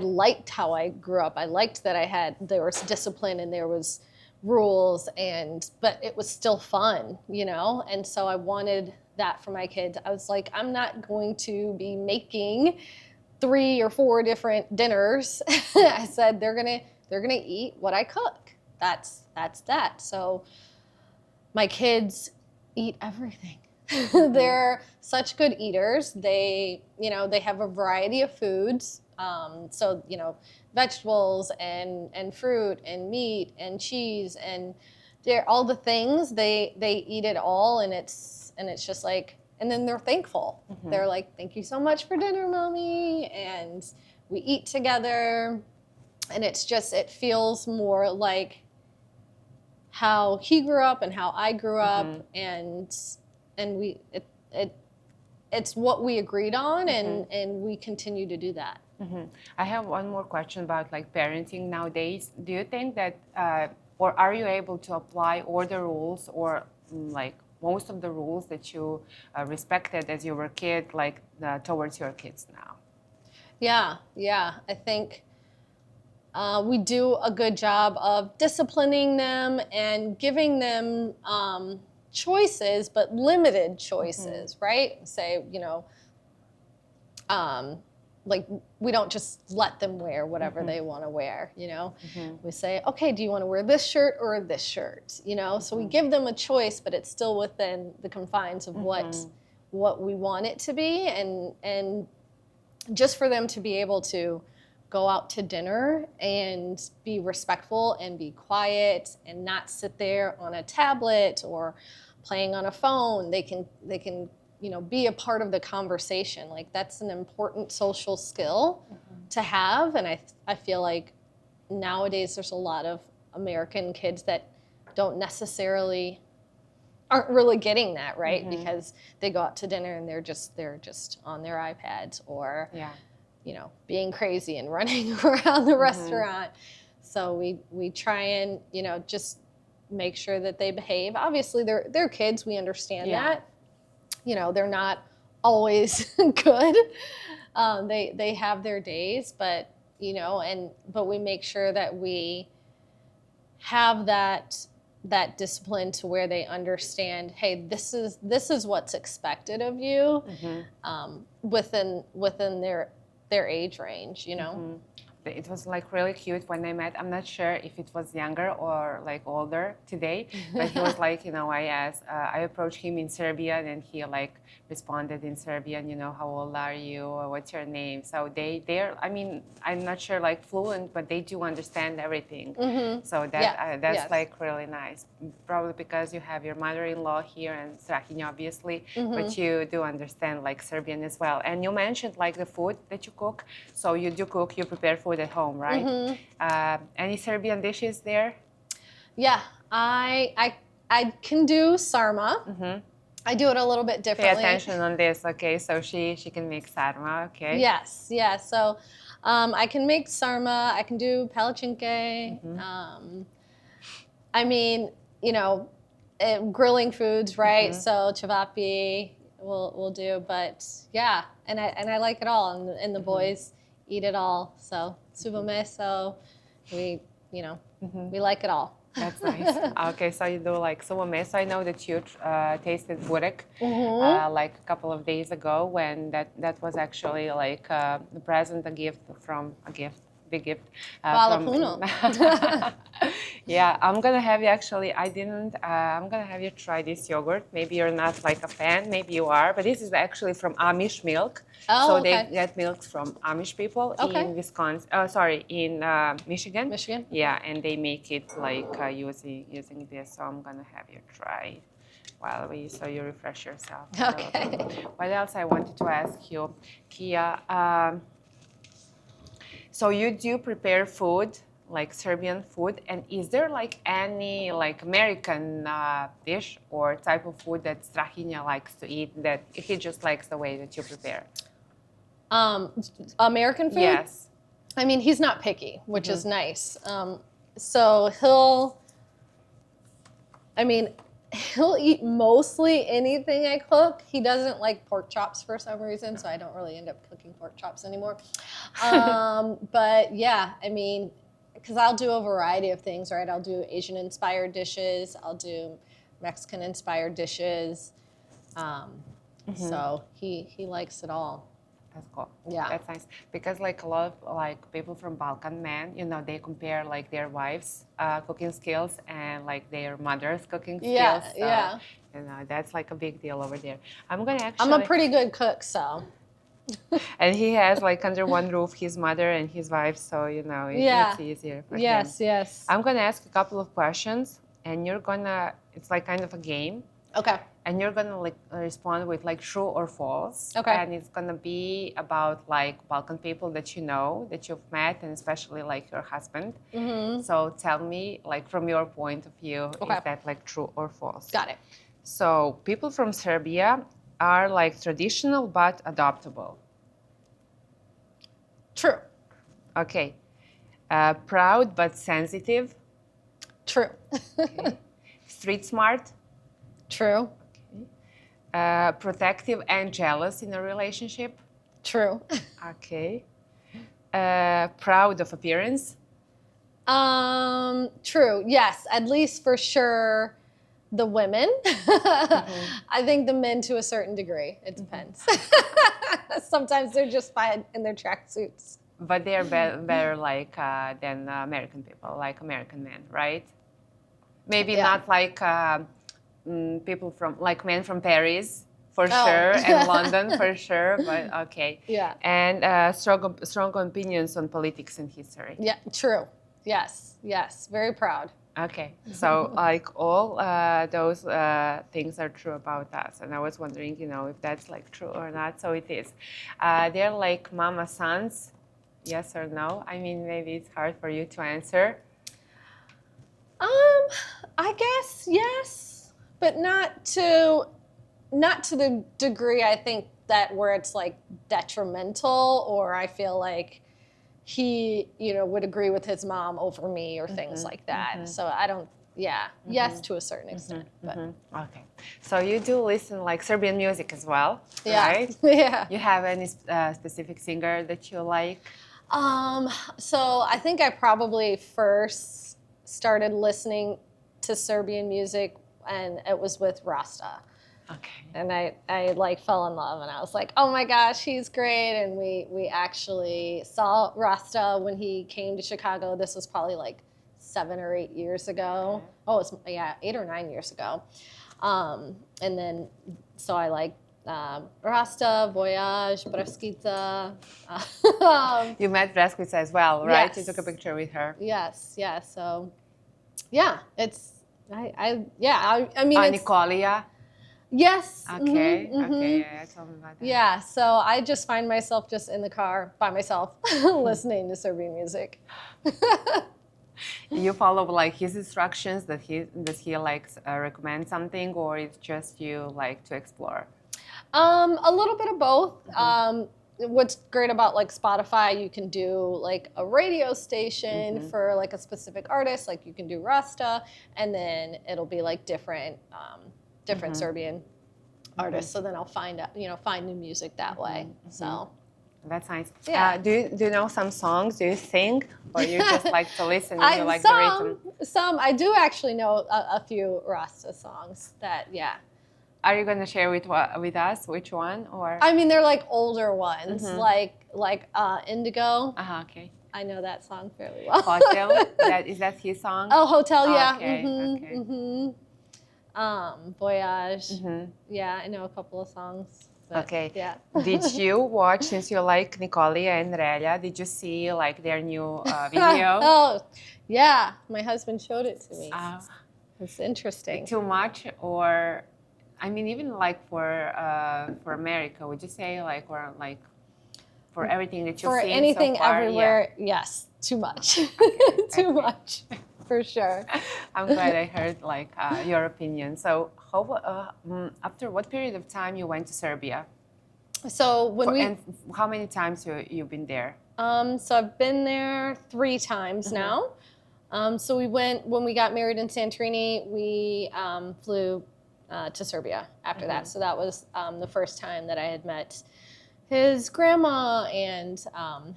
liked how I grew up. I liked that there was discipline and there was rules, but it was still fun, you know? And so I wanted that for my kids. I was like, I'm not going to be making 3 or 4 different dinners. I said, they're gonna eat what I cook. That's that. So my kids eat everything. They're such good eaters. They have a variety of foods. So, you know, vegetables and fruit and meat and cheese, and they're all the things, they eat it all. And it's just like, and then they're thankful. They're like, thank you so much for dinner, Mommy. And we eat together. And it's just, it feels more like how he grew up and how I grew up. And it's what we agreed on, and we continue to do that. I have one more question about like parenting nowadays. Do you think that, or are you able to apply all the rules, or like most of the rules that you respected as you were a kid, like towards your kids now? Yeah, yeah. I think we do a good job of disciplining them and giving them choices, but limited choices, right? Say, like we don't just let them wear whatever they want to wear, We say, okay, do you want to wear this shirt or this shirt? So we give them a choice, but it's still within the confines of what we want it to be, and just for them to be able to go out to dinner and be respectful and be quiet and not sit there on a tablet or playing on a phone. They can be a part of the conversation. Like, that's an important social skill to have. And I feel like nowadays there's a lot of American kids that aren't really getting that, right? Because they go out to dinner and they're just on their iPads or being crazy and running around the restaurant. So we try and just make sure that they behave. Obviously they're kids, we understand that. They're not always good. They have their days, but but we make sure that we have that discipline to where they understand, hey, this is what's expected of you, within their age range, It was like really cute when I met. I'm not sure if it was younger or like older today, but he was like, I approached him in Serbian and he like responded in Serbian, how old are you? What's your name? So they're, I'm not sure like fluent, but they do understand everything. So that's like really nice. Probably because you have your mother-in-law here and Strahinja, obviously, but you do understand like Serbian as well. And you mentioned like the food that you cook. So you prepare food at home, right? Any Serbian dishes there? Yeah, I can do sarma. I do it a little bit differently. Pay attention on this, okay? So she can make sarma, okay? Yes, yeah. So I can make sarma. I can do palachinke. Grilling foods, right? So cevapi we'll do, but yeah, and I like it all, and the boys eat it all. So suvo meso, we like it all. That's nice. Okay, so you do like suvo meso. I know that you tasted burek like a couple of days ago when that was actually like a present, big gift. Yeah, I'm gonna have you actually. I'm gonna have you try this yogurt. Maybe you're not like a fan. Maybe you are, but this is actually from Amish milk. So they get milk from Amish people in Wisconsin. In Michigan. Michigan. Yeah, and they make it like using this. So I'm gonna have you try so you refresh yourself. Okay. What else I wanted to ask you, Kia? So you do prepare food, like Serbian food, and is there like any like American dish or type of food that Strahinja likes to eat that he just likes the way that you prepare? American food? Yes. He's not picky, which is nice. So he'll eat mostly anything I cook. He doesn't like pork chops for some reason, so I don't really end up cooking pork chops anymore. But yeah, because I'll do a variety of things, right? I'll do Asian-inspired dishes. I'll do Mexican-inspired dishes. So he likes it all. That's cool. Yeah. That's nice. Because like a lot of like people from Balkan men, they compare like their wives' cooking skills and like their mother's cooking skills. Yeah. That's like a big deal over there. I'm a pretty good cook, so. And he has like under one roof his mother and his wife, so it's easier for him. Yes. I'm gonna ask a couple of questions, and it's like kind of a game. Okay. And you're gonna like respond with like true or false. Okay. And it's gonna be about like Balkan people that that you've met, and especially like your husband. So tell me, like from your point of view, is that like true or false? Got it. So people from Serbia are like traditional but adoptable. True. Okay. Proud but sensitive. True. Okay. Street smart. True. Protective and jealous in a relationship. True. Okay. proud of appearance? True. Yes, at least for sure the women. I think the men to a certain degree. It depends. Sometimes they're just fine in their tracksuits. But they're better like than American people, like American men, right? Maybe not like people from, like men from Paris, for sure, and London, for sure, but okay. Yeah. And strong opinions on politics and history. Yeah, true. Yes, yes, very proud. Okay, so like all those things are true about us, and I was wondering, if that's like true or not. So it is. They're like mama sons, yes or no? I mean, maybe it's hard for you to answer. I guess yes, but not to the degree I think that where it's like detrimental, or I feel like he, would agree with his mom over me or things like that. So I don't, yes, to a certain extent. But. Okay. So you do listen like Serbian music as well, right? Yeah. You have any specific singer that you like? So I think I probably first started listening to Serbian music, and it was with Rasta. Okay. And I like fell in love, and I was like, oh my gosh, he's great. And we actually saw Rasta when he came to Chicago. This was probably like 7 or 8 years ago. Okay. Oh, it's 8 or 9 years ago. And then, so I like Rasta, Voyage, Braskita. You met Braskita as well, right? Yes. You took a picture with her. Yes, yeah. So, yeah, it's, I mean, it's... Nicolia? Yes. Okay, okay, yeah, tell me about that. Yeah, so I just find myself just in the car by myself listening to Serbian music. You follow like his instructions, does he like recommend something, or it's just you like to explore? A little bit of both. What's great about like Spotify, you can do like a radio station for like a specific artist, like you can do Rasta, and then it'll be like different Serbian artists. So then I'll find new music that way. So that's nice. Yeah. Do you know some songs? Do you sing, or you just like to listen and you like the rhythm? Some I do actually know a few Rasta songs that Are you gonna share with us which one, or? I mean, they're like older ones, like Indigo. Okay. I know that song fairly well. Hotel. Is that his song? Oh, Hotel. Yeah. Okay. Voyage. Yeah, I know a couple of songs. But, okay. Yeah. Did you watch, since you like Nicolia and Relja, did you see like their new video? Oh, yeah. My husband showed it to me. It's interesting. Too much, or, I mean, even like for America, would you say like, or like for everything that you've seen for anything so far? everywhere? Yes, too much. Too much. For sure. I'm glad I heard like your opinion. So after what period of time you went to Serbia? So and how many times you've been there? So I've been there 3 times now. So we went, when we got married in Santorini, we flew to Serbia after that. So that was the first time that I had met his grandma and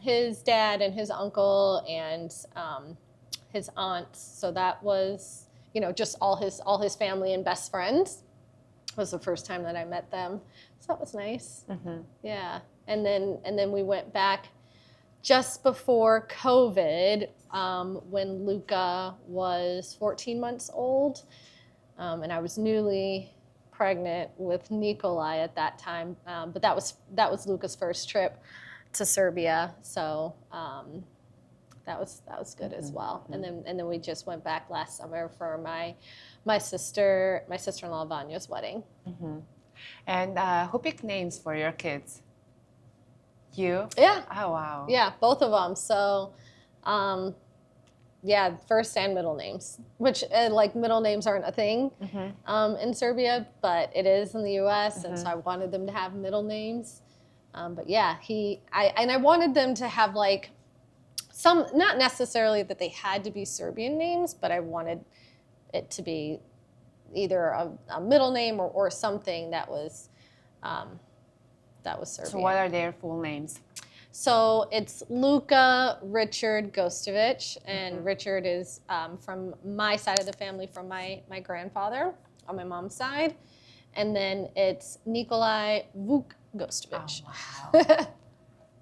his dad and his uncle and his aunts. So that was, just all his family and best friends. It was the first time that I met them. So that was nice. Yeah. And then we went back just before COVID, when Luca was 14 months old. And I was newly pregnant with Nikolai at that time. But that was Luca's first trip to Serbia. So that was good as well. And then we just went back last summer for my sister-in-law Vanya's wedding. And who picked names for your kids? You? Yeah. Oh wow. Yeah, both of them. So, first and middle names, which like middle names aren't a thing in Serbia, but it is in the U.S. And so I wanted them to have middle names. But yeah, I wanted them to have like some, not necessarily that they had to be Serbian names, but I wanted it to be either a middle name or something that was Serbian. So what are their full names? So it's Luka Richard Gostović, and Richard is from my side of the family, from my grandfather on my mom's side. And then it's Nikolai Vuk Gostović. Oh, wow.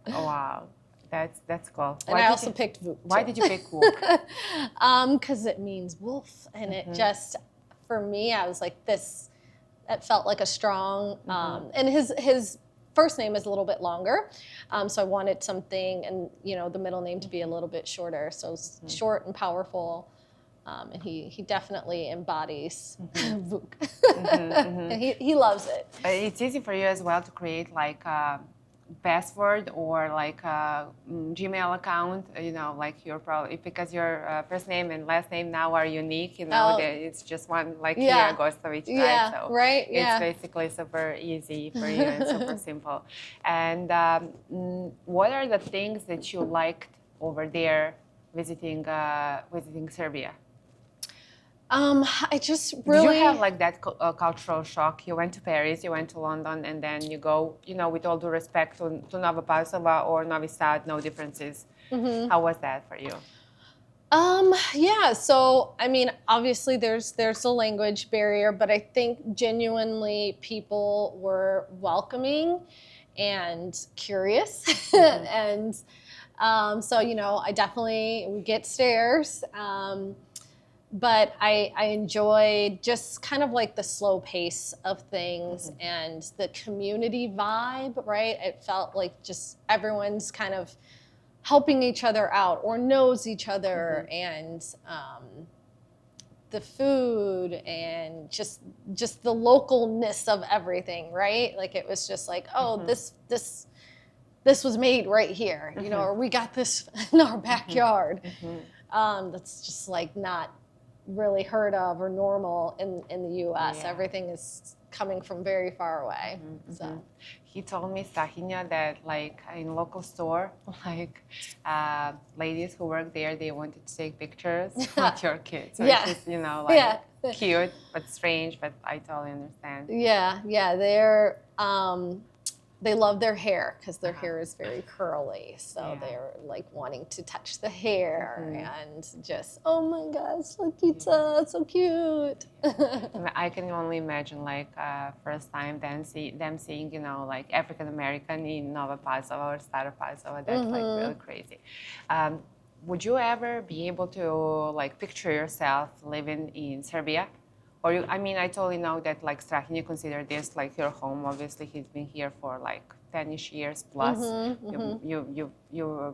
Oh, wow. That's cool. And I also picked Vuk. Why did you pick Vuk? Because it means wolf, and it just, for me, I was like, this, it felt like a strong, and his first name is a little bit longer, so I wanted something, and the middle name to be a little bit shorter, so it's short and powerful, and he definitely embodies Vuk, and he loves it. It's easy for you as well to create like a password or like a Gmail account, like you're probably, because your first name and last name now are unique, it's just one, like Kia Gostović, right? Yeah, so right, it's basically super easy for you and super simple. And what are the things that you liked over there visiting Serbia? I just really... Did you have like that cultural shock? You went to Paris, you went to London, and then you go, with all due respect, to Nove Pazove or Novi Sad, no differences. How was that for you? Yeah, so, I mean, obviously there's a language barrier, but I think genuinely people were welcoming and curious. And so, I definitely would get stares. But I enjoyed just kind of like the slow pace of things and the community vibe, right? It felt like just everyone's kind of helping each other out or knows each other, and the food and just the localness of everything, right? Like it was just like, oh, this was made right here, or we got this in our backyard. That's just like not really heard of or normal in the U.S. Yeah. Everything is coming from very far away. So he told me, Strahinja, that like in local store, like ladies who work there, they wanted to take pictures with your kids. So it's just, like cute but strange, but I totally understand. Yeah, they're they love their hair because their hair is very curly. So they're like wanting to touch the hair and just, oh my gosh, Lakita, so cute. I can only imagine like first time them seeing, like African American in Nove Pazove or Stara Pazova. That's like really crazy. Would you ever be able to like picture yourself living in Serbia? Or I totally know that like Strahinja considered this like your home. Obviously, he's been here for like 10-ish years plus. You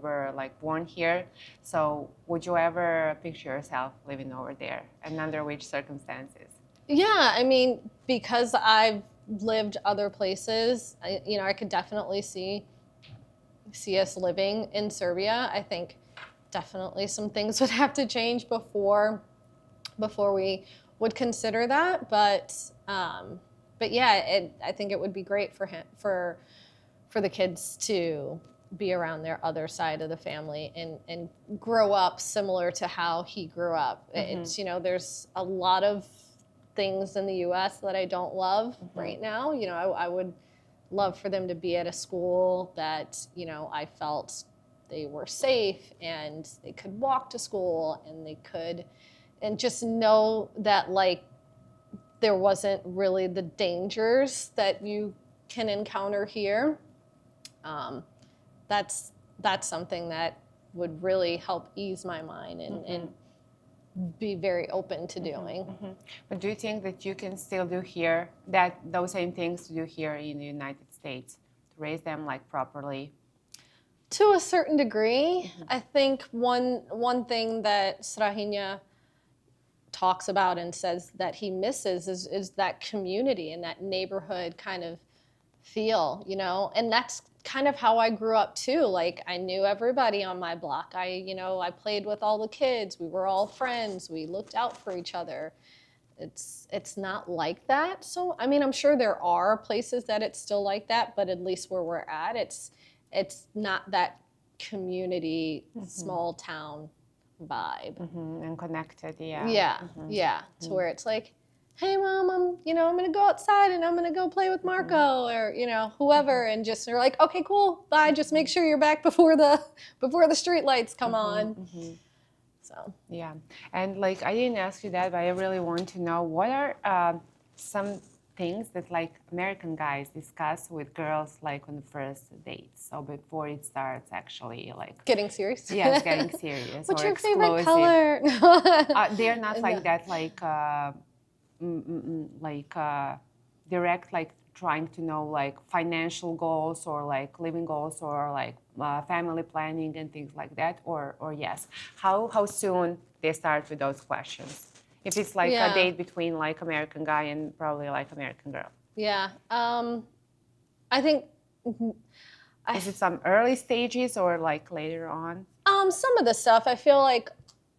were like born here. So would you ever picture yourself living over there, and under which circumstances? Yeah, I mean, because I've lived other places, I could definitely see us living in Serbia. I think definitely some things would have to change before we would consider that, but yeah, I think it would be great for him, for the kids to be around their other side of the family and grow up similar to how he grew up. It's there's a lot of things in the U.S. that I don't love right now. I would love for them to be at a school that I felt they were safe and they could walk to school and just know that like there wasn't really the dangers that you can encounter here. That's something that would really help ease my mind and be very open to doing. But do you think that you can still do here those same things to do here in the United States, to raise them like properly? To a certain degree, I think one thing that Strahinja talks about and says that he misses is that community and that neighborhood kind of feel, and that's kind of how I grew up too. Like I knew everybody on my block. I played with all the kids. We were all friends. We looked out for each other. It's not like that. So I'm sure there are places that it's still like that, but at least where we're at, it's not that community, small town vibe. And connected, Yeah, to where it's like, hey mom, I'm going to go outside and I'm going to go play with Marco or, whoever. And just, they're like, okay, cool. Bye. Just make sure you're back before the street lights come on. So, yeah. And like, I didn't ask you that, but I really want to know what are some things that like American guys discuss with girls like on the first dates. So before it starts actually like getting serious. Yes, getting serious. What's or your exclusive. favorite color? They're not like that, like direct, like trying to know like financial goals or like living goals or like family planning and things like that. Or yes, how soon they start with those questions? If it's like a date between like American guy and probably like American girl. Yeah. I think. Is it some early stages or like later on? Some of the stuff. I feel like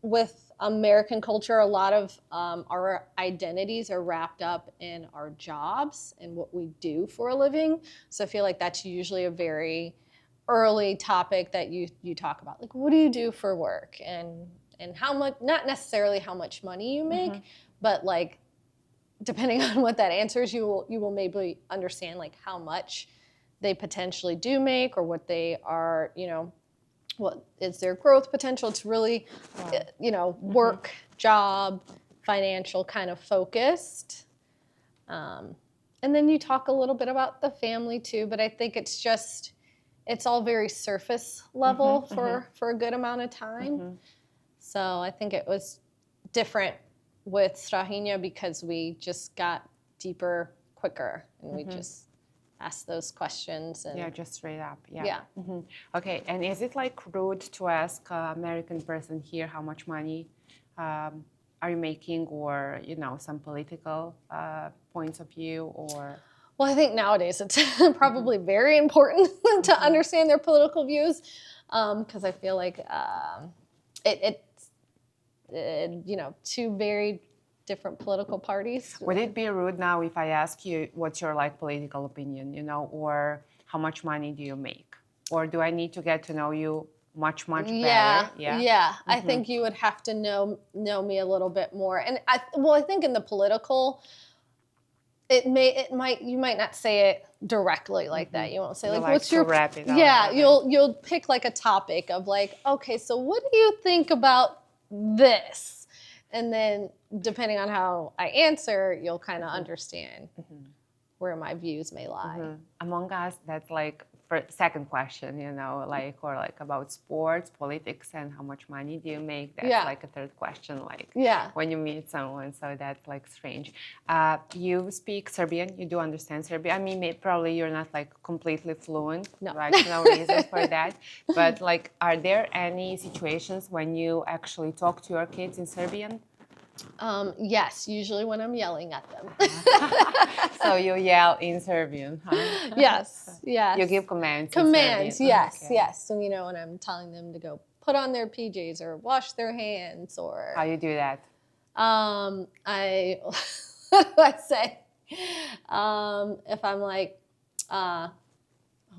with American culture, a lot of our identities are wrapped up in our jobs and what we do for a living. So I feel like that's usually a very early topic that you talk about. Like, what do you do for work? And how much, not necessarily how much money you make, but like, depending on what that answers, you will maybe understand like how much they potentially do make or what they are, what is their growth potential. It's really, work, job, financial kind of focused. And then you talk a little bit about the family too, but I think it's all very surface level for a good amount of time. So I think it was different with Strahinja because we just got deeper quicker and we just asked those questions. And just straight up. Yeah. Okay, and is it like rude to ask an American person here how much money are you making or, some political points of view or... Well, I think nowadays it's probably very important to understand their political views because I feel like it's two very different political parties. Would it be rude now if I ask you what's your like political opinion, or how much money do you make? Or do I need to get to know you much better? Yeah. I think you would have to know me a little bit more. And I think in the political, you might not say it directly like that. You won't say like what's your wrap it up. Yeah, you'll pick like a topic of like, okay, so what do you think about this? And then depending on how I answer, you'll kind of understand where my views may lie. Among us, that's like second question, like or like about sports, politics, and how much money do you make? That's like a third question, like when you meet someone. So that's like strange. You speak Serbian. You do understand Serbian. I mean, probably you're not like completely fluent. No. Right? No reason for that. But like, are there any situations when you actually talk to your kids in Serbian? Yes, usually when I'm yelling at them. So you yell in Serbian, huh? Yes. You give commands. Commands, yes, okay. Yes. So, when I'm telling them to go put on their PJs or wash their hands or... How you do that? What do I say? If I'm like, oh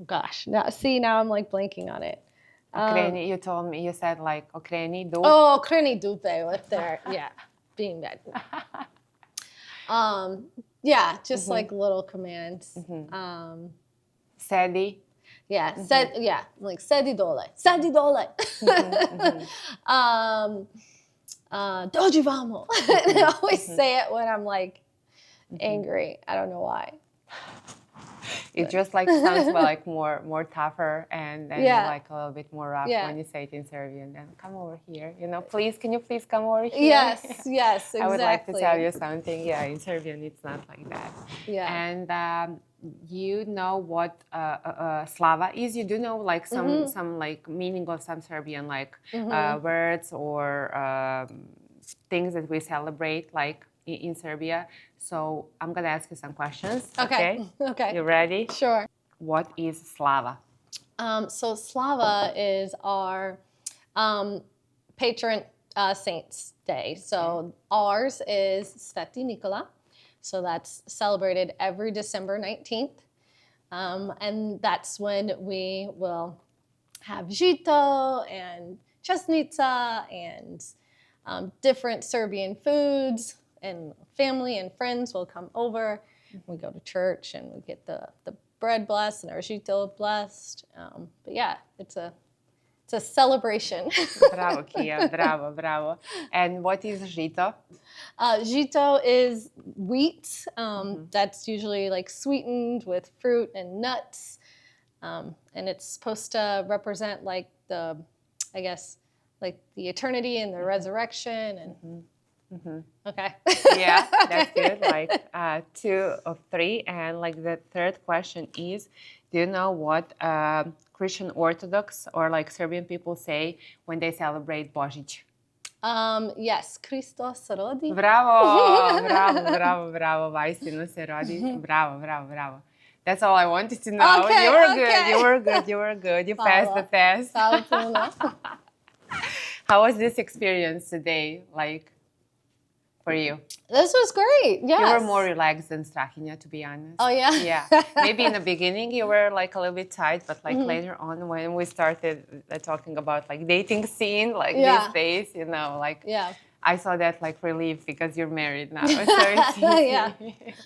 gosh, now I'm like blanking on it. Okreni, you said like okreni dupe. Oh, okreni dupe with their, being bad. Just like little commands. Sedi. Yeah, like sedi dole. Dođi vamo. I always say it when I'm like angry. I don't know why. It just like sounds like more tougher and then like a little bit more rough when you say it in Serbian. Then come over here, please. Can you please come over here? Yes, exactly. I would like to tell you something. Yeah, in Serbian it's not like that. Yeah. And you know what slava is? You do know like some like meaning of some Serbian like words or things that we celebrate like in Serbia. So I'm gonna ask you some questions. Okay. You ready? Sure. What is Slava? So Slava is our patron saints day. So ours is Sveti Nikola. So that's celebrated every December 19th. And that's when we will have žito and česnica and different Serbian foods. and family and friends will come over. We go to church and we get the bread blessed and our žito blessed. But yeah, it's a celebration. Bravo, Kia. Bravo, bravo. And what is žito? Žito is wheat. That's usually like sweetened with fruit and nuts. And it's supposed to represent like I guess, like the eternity and the resurrection. And okay. Yeah, that's good. Like 2 of 3. And like the third question is, do you know what Christian Orthodox or like Serbian people say when they celebrate Božić? Yes, Christos rodi. Bravo, bravo, bravo, bravo. Vaistinu se rodi. Bravo, bravo, bravo. That's all I wanted to know. Okay, you were okay. good. You were good. You were good. You passed the test. How was this experience today? Like for you? This was great. Yes. You were more relaxed than Strahinja, to be honest. Oh yeah. Yeah. Maybe in the beginning you were like a little bit tight, but like later on when we started talking about like dating scene, like these days, you know, like I saw that like relief because you're married now. So it's easy Yeah.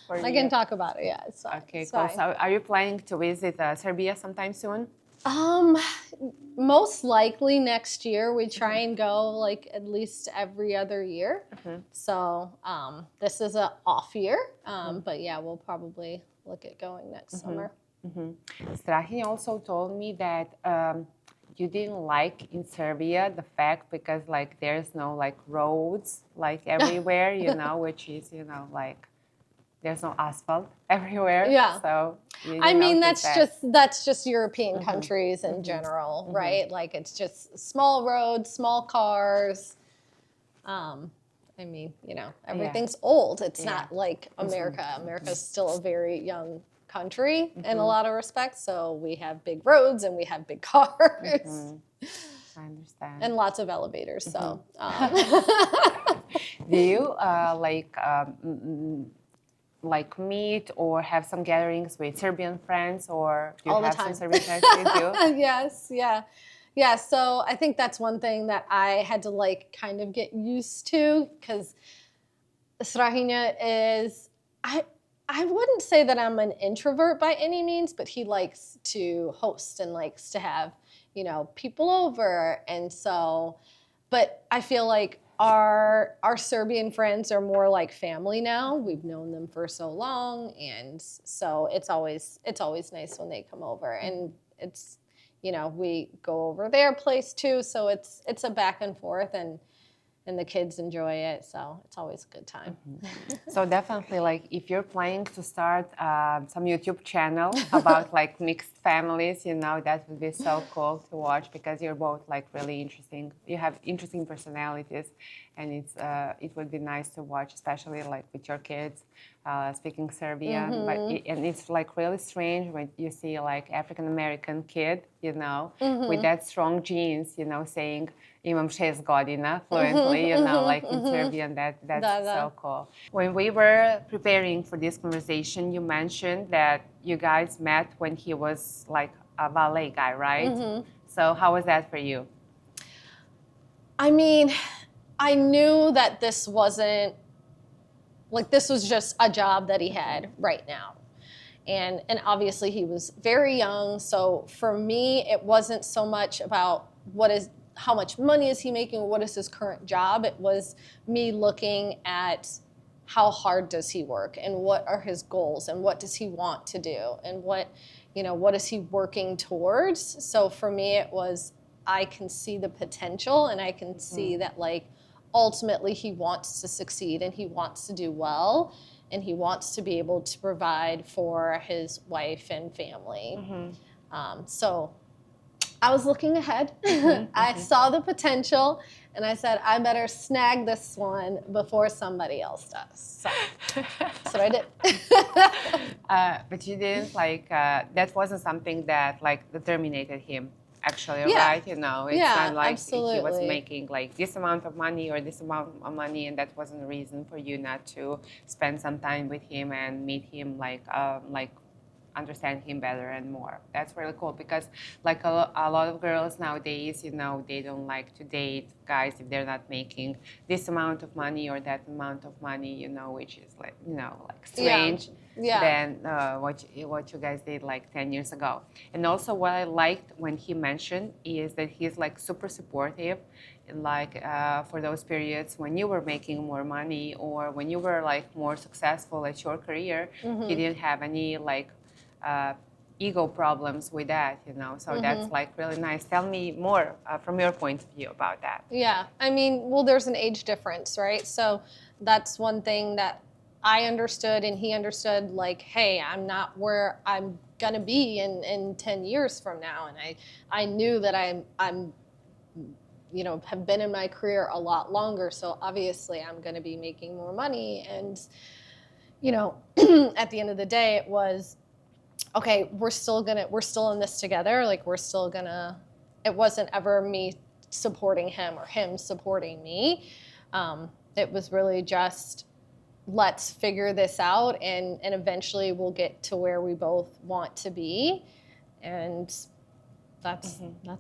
for I you. can talk about it. Yeah, it's fine. Okay, It's cool. fine. So are you planning to visit Serbia sometime soon? Most likely next year. We try and go like at least every other year. So this is an off year, but yeah, we'll probably look at going next summer. Strahinja also told me that you didn't like in Serbia the fact because like there's no like roads like everywhere, you know, which is, you know, like there's no asphalt everywhere. Yeah. So I mean, that's just European countries in general, right? Like it's just small roads, small cars. I mean, you know, everything's old. It's not like America. America's still a very young country in a lot of respects. So we have big roads and we have big cars. I understand. And lots of elevators. So do you like meet or have some gatherings with Serbian friends, or do you all the have time. some Serbian friends with you? Yes, yeah. So I think that's one thing that I had to like kind of get used to, because Strahinja is, I wouldn't say that I'm an introvert by any means, but he likes to host and likes to have, you know, people over. And so, but I feel like our Serbian friends are more like family now. We've known them for so long, and so it's always nice when they come over. And it's, you know, we go over their place too, so it's a back and forth, and the kids enjoy it, so it's always a good time. So definitely, like, if you're planning to start some YouTube channel about like mixed families, you know, that would be so cool to watch, because you're both like really interesting. You have interesting personalities, and it would be nice to watch, especially like with your kids speaking Serbian. And it's like really strange when you see like African American kid, you know, with that strong genes, you know, saying imam 6 godina fluently, you know, like in Serbian. That's so cool. When we were preparing for this conversation, you mentioned that you guys met when he was like a ballet guy, right? So how was that for you? I mean, I knew that this wasn't, like, this was just a job that he had right now. And obviously he was very young, so for me, it wasn't so much about how much money is he making, or what is his current job. It was me looking at how hard does he work, and what are his goals, and what does he want to do, and what is he working towards. So for me, it was, I can see the potential, and I can see that, like, ultimately he wants to succeed, and he wants to do well, and he wants to be able to provide for his wife and family. So I was looking ahead. I saw the potential, and I said, I better snag this one before somebody else does. So that's what I did. But you didn't like, that wasn't something that like determined him, actually, right? You know, it's not like absolutely. He was making like this amount of money or this amount of money, and that wasn't a reason for you not to spend some time with him and meet him like understand him better and more. That's really cool because like a lot of girls nowadays, you know, they don't like to date guys if they're not making this amount of money or that amount of money, you know, which is like, you know, like strange than what you guys did like 10 years ago. And also what I liked when he mentioned is that he's like super supportive, like for those periods when you were making more money or when you were like more successful at your career, he didn't have any like ego problems with that, you know. So that's like really nice. Tell me more from your point of view about that. Yeah, I mean, well, there's an age difference, right? So that's one thing that I understood and he understood, like, hey, I'm not where I'm gonna be in 10 years from now. And I knew that I'm you know, have been in my career a lot longer, so obviously I'm going to be making more money. And, you know, at the end of the day, it was, okay, we're still in this together. Like, it wasn't ever me supporting him or him supporting me. It was really just, let's figure this out and eventually we'll get to where we both want to be. And that's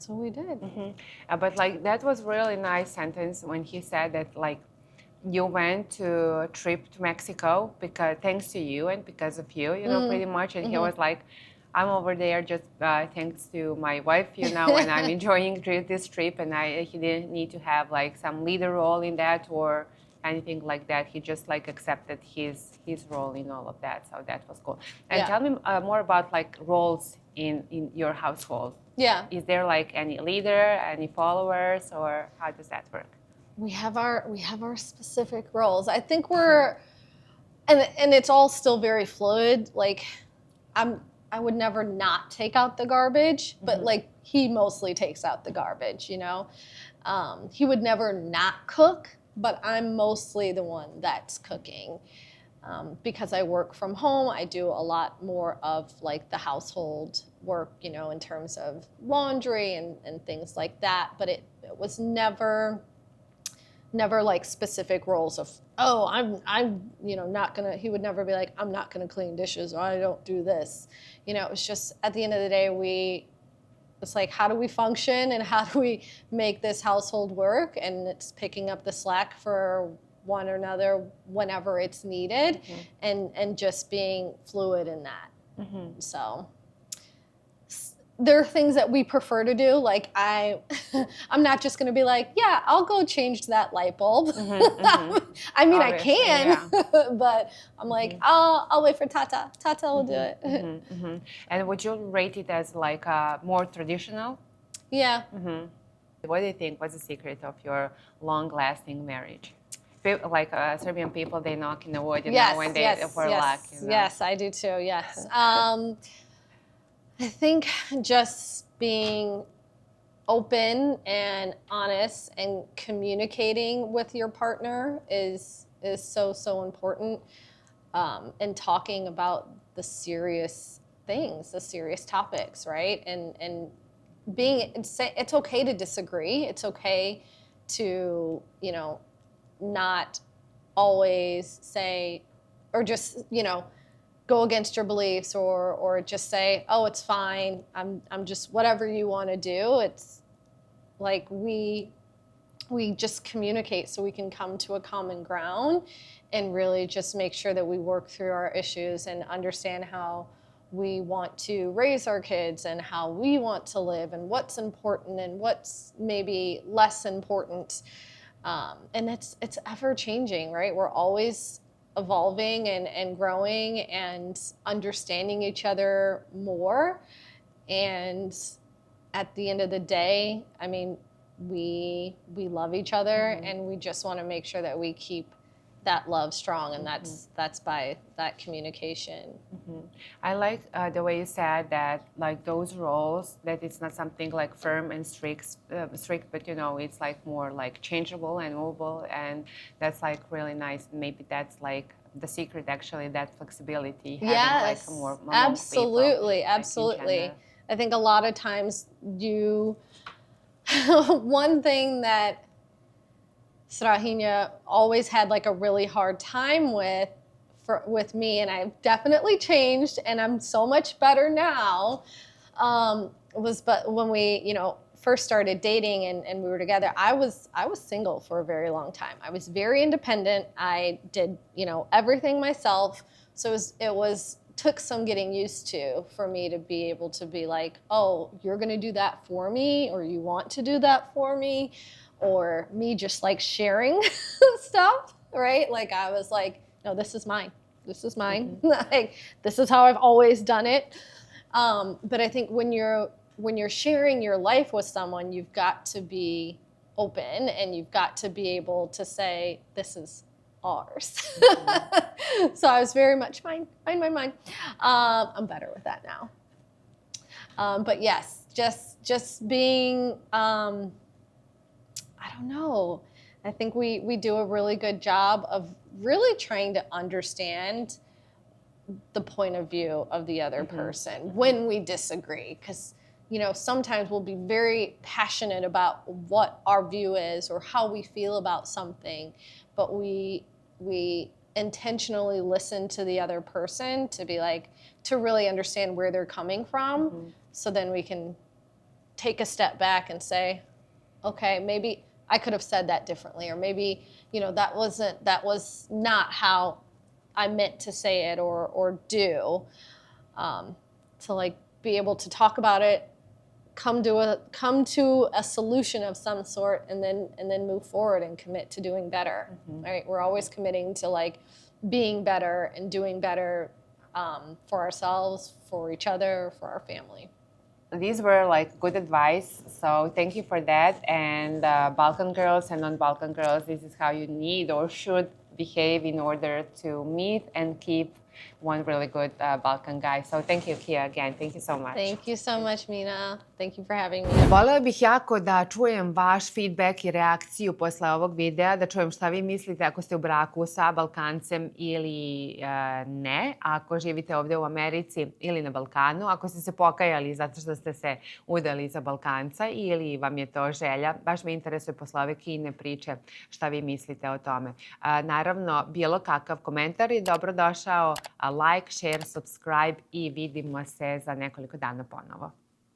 what we did. But like that was really nice sentence when he said that like you went to a trip to Mexico because thanks to you and because of you, you know, pretty much. And he was like, I'm over there just thanks to my wife, you know, and I'm enjoying this trip. And he didn't need to have like some leader role in that or anything like that. He just like accepted his role in all of that. So that was cool. And tell me more about like roles in your household. Yeah. Is there like any leader, any followers, or how does that work? We have our specific roles. I think we're, and it's all still very fluid. Like, I would never not take out the garbage, but like he mostly takes out the garbage. You know, he would never not cook, but I'm mostly the one that's cooking. Because I work from home, I do a lot more of like the household work, you know, in terms of laundry and things like that. But it was never like specific roles of, oh, I'm you know, not gonna, he would never be like, I'm not gonna clean dishes or I don't do this. You know, it was just at the end of the day, it's like, how do we function and how do we make this household work? And it's picking up the slack for one or another whenever it's needed, and just being fluid in that. So there are things that we prefer to do. Like I'm not just going to be like, yeah, I'll go change that light bulb. I mean, obviously, I can, but I'm like, I'll wait for Tata. Tata will do it. And would you rate it as like more traditional? Yeah. What do you think was the secret of your long-lasting marriage? Like Serbian people, they knock in the wood, you know, when they for luck. You know? Yes, I do too. Yes, I think just being open and honest and communicating with your partner is so important, and talking about the serious things, the serious topics, right? And it's okay to disagree. It's okay to, you know, not always say, or just, you know, go against your beliefs or just say, oh, it's fine. I'm just whatever you want to do. It's like we just communicate so we can come to a common ground and really just make sure that we work through our issues and understand how we want to raise our kids and how we want to live and what's important and what's maybe less important. And it's ever changing, right? We're always evolving and growing and understanding each other more. And at the end of the day, I mean, we love each other, and we just want to make sure that we keep that love strong, and that's by that communication. I like the way you said that, like those roles, that it's not something like firm and strict, but you know, it's like more like changeable and movable, and that's like really nice. Maybe that's like the secret, actually, that flexibility. Having like a more absolutely, people, absolutely. Like I think a lot of times one thing that Strahinja always had like a really hard time with with me, and I've definitely changed, and I'm so much better now. But when we, first started dating and we were together, I was single for a very long time. I was very independent. I did, everything myself. So it took some getting used to for me to be able to be like, oh, you're going to do that for me, or you want to do that for me, or me just like sharing stuff, right? Like I was like, no, this is mine. This is mine. Like, this is how I've always done it. But I think when you're sharing your life with someone, you've got to be open, and you've got to be able to say, this is ours. So I was very much mine. I'm better with that now. But yes, just being, I don't know. I think we do a really good job of really trying to understand the point of view of the other person when we disagree. Because, sometimes we'll be very passionate about what our view is or how we feel about something, but we intentionally listen to the other person to be like, to really understand where they're coming from. So then we can take a step back and say, okay, maybe I could have said that differently, or maybe, that was not how I meant to say it or do. To like be able to talk about it, come to a solution of some sort, and then move forward and commit to doing better. Right? We're always committing to like being better and doing better for ourselves, for each other, for our family. These were like good advice, so thank you for that. And Balkan girls and non-Balkan girls, this is how you need or should behave in order to meet and keep one really good Balkan guy. So thank you, Kia, again. Thank you so much. Thank you so much, Mina. Thank you for having me. Volela bih jako da čujem vaš feedback i reakciju posle ovog videa, da čujem šta vi mislite ako ste u braku sa Balkancem ili ne, ako živite ovde u Americi ili na Balkanu, ako ste se pokajali zato što ste se udali za Balkanca ili vam je to želja. Baš me interesuje posle ove Kine priče šta vi mislite o tome. Naravno, bilo kakav komentar je dobrodošao. Like, share, subscribe i vidimo se za nekoliko dana ponovo.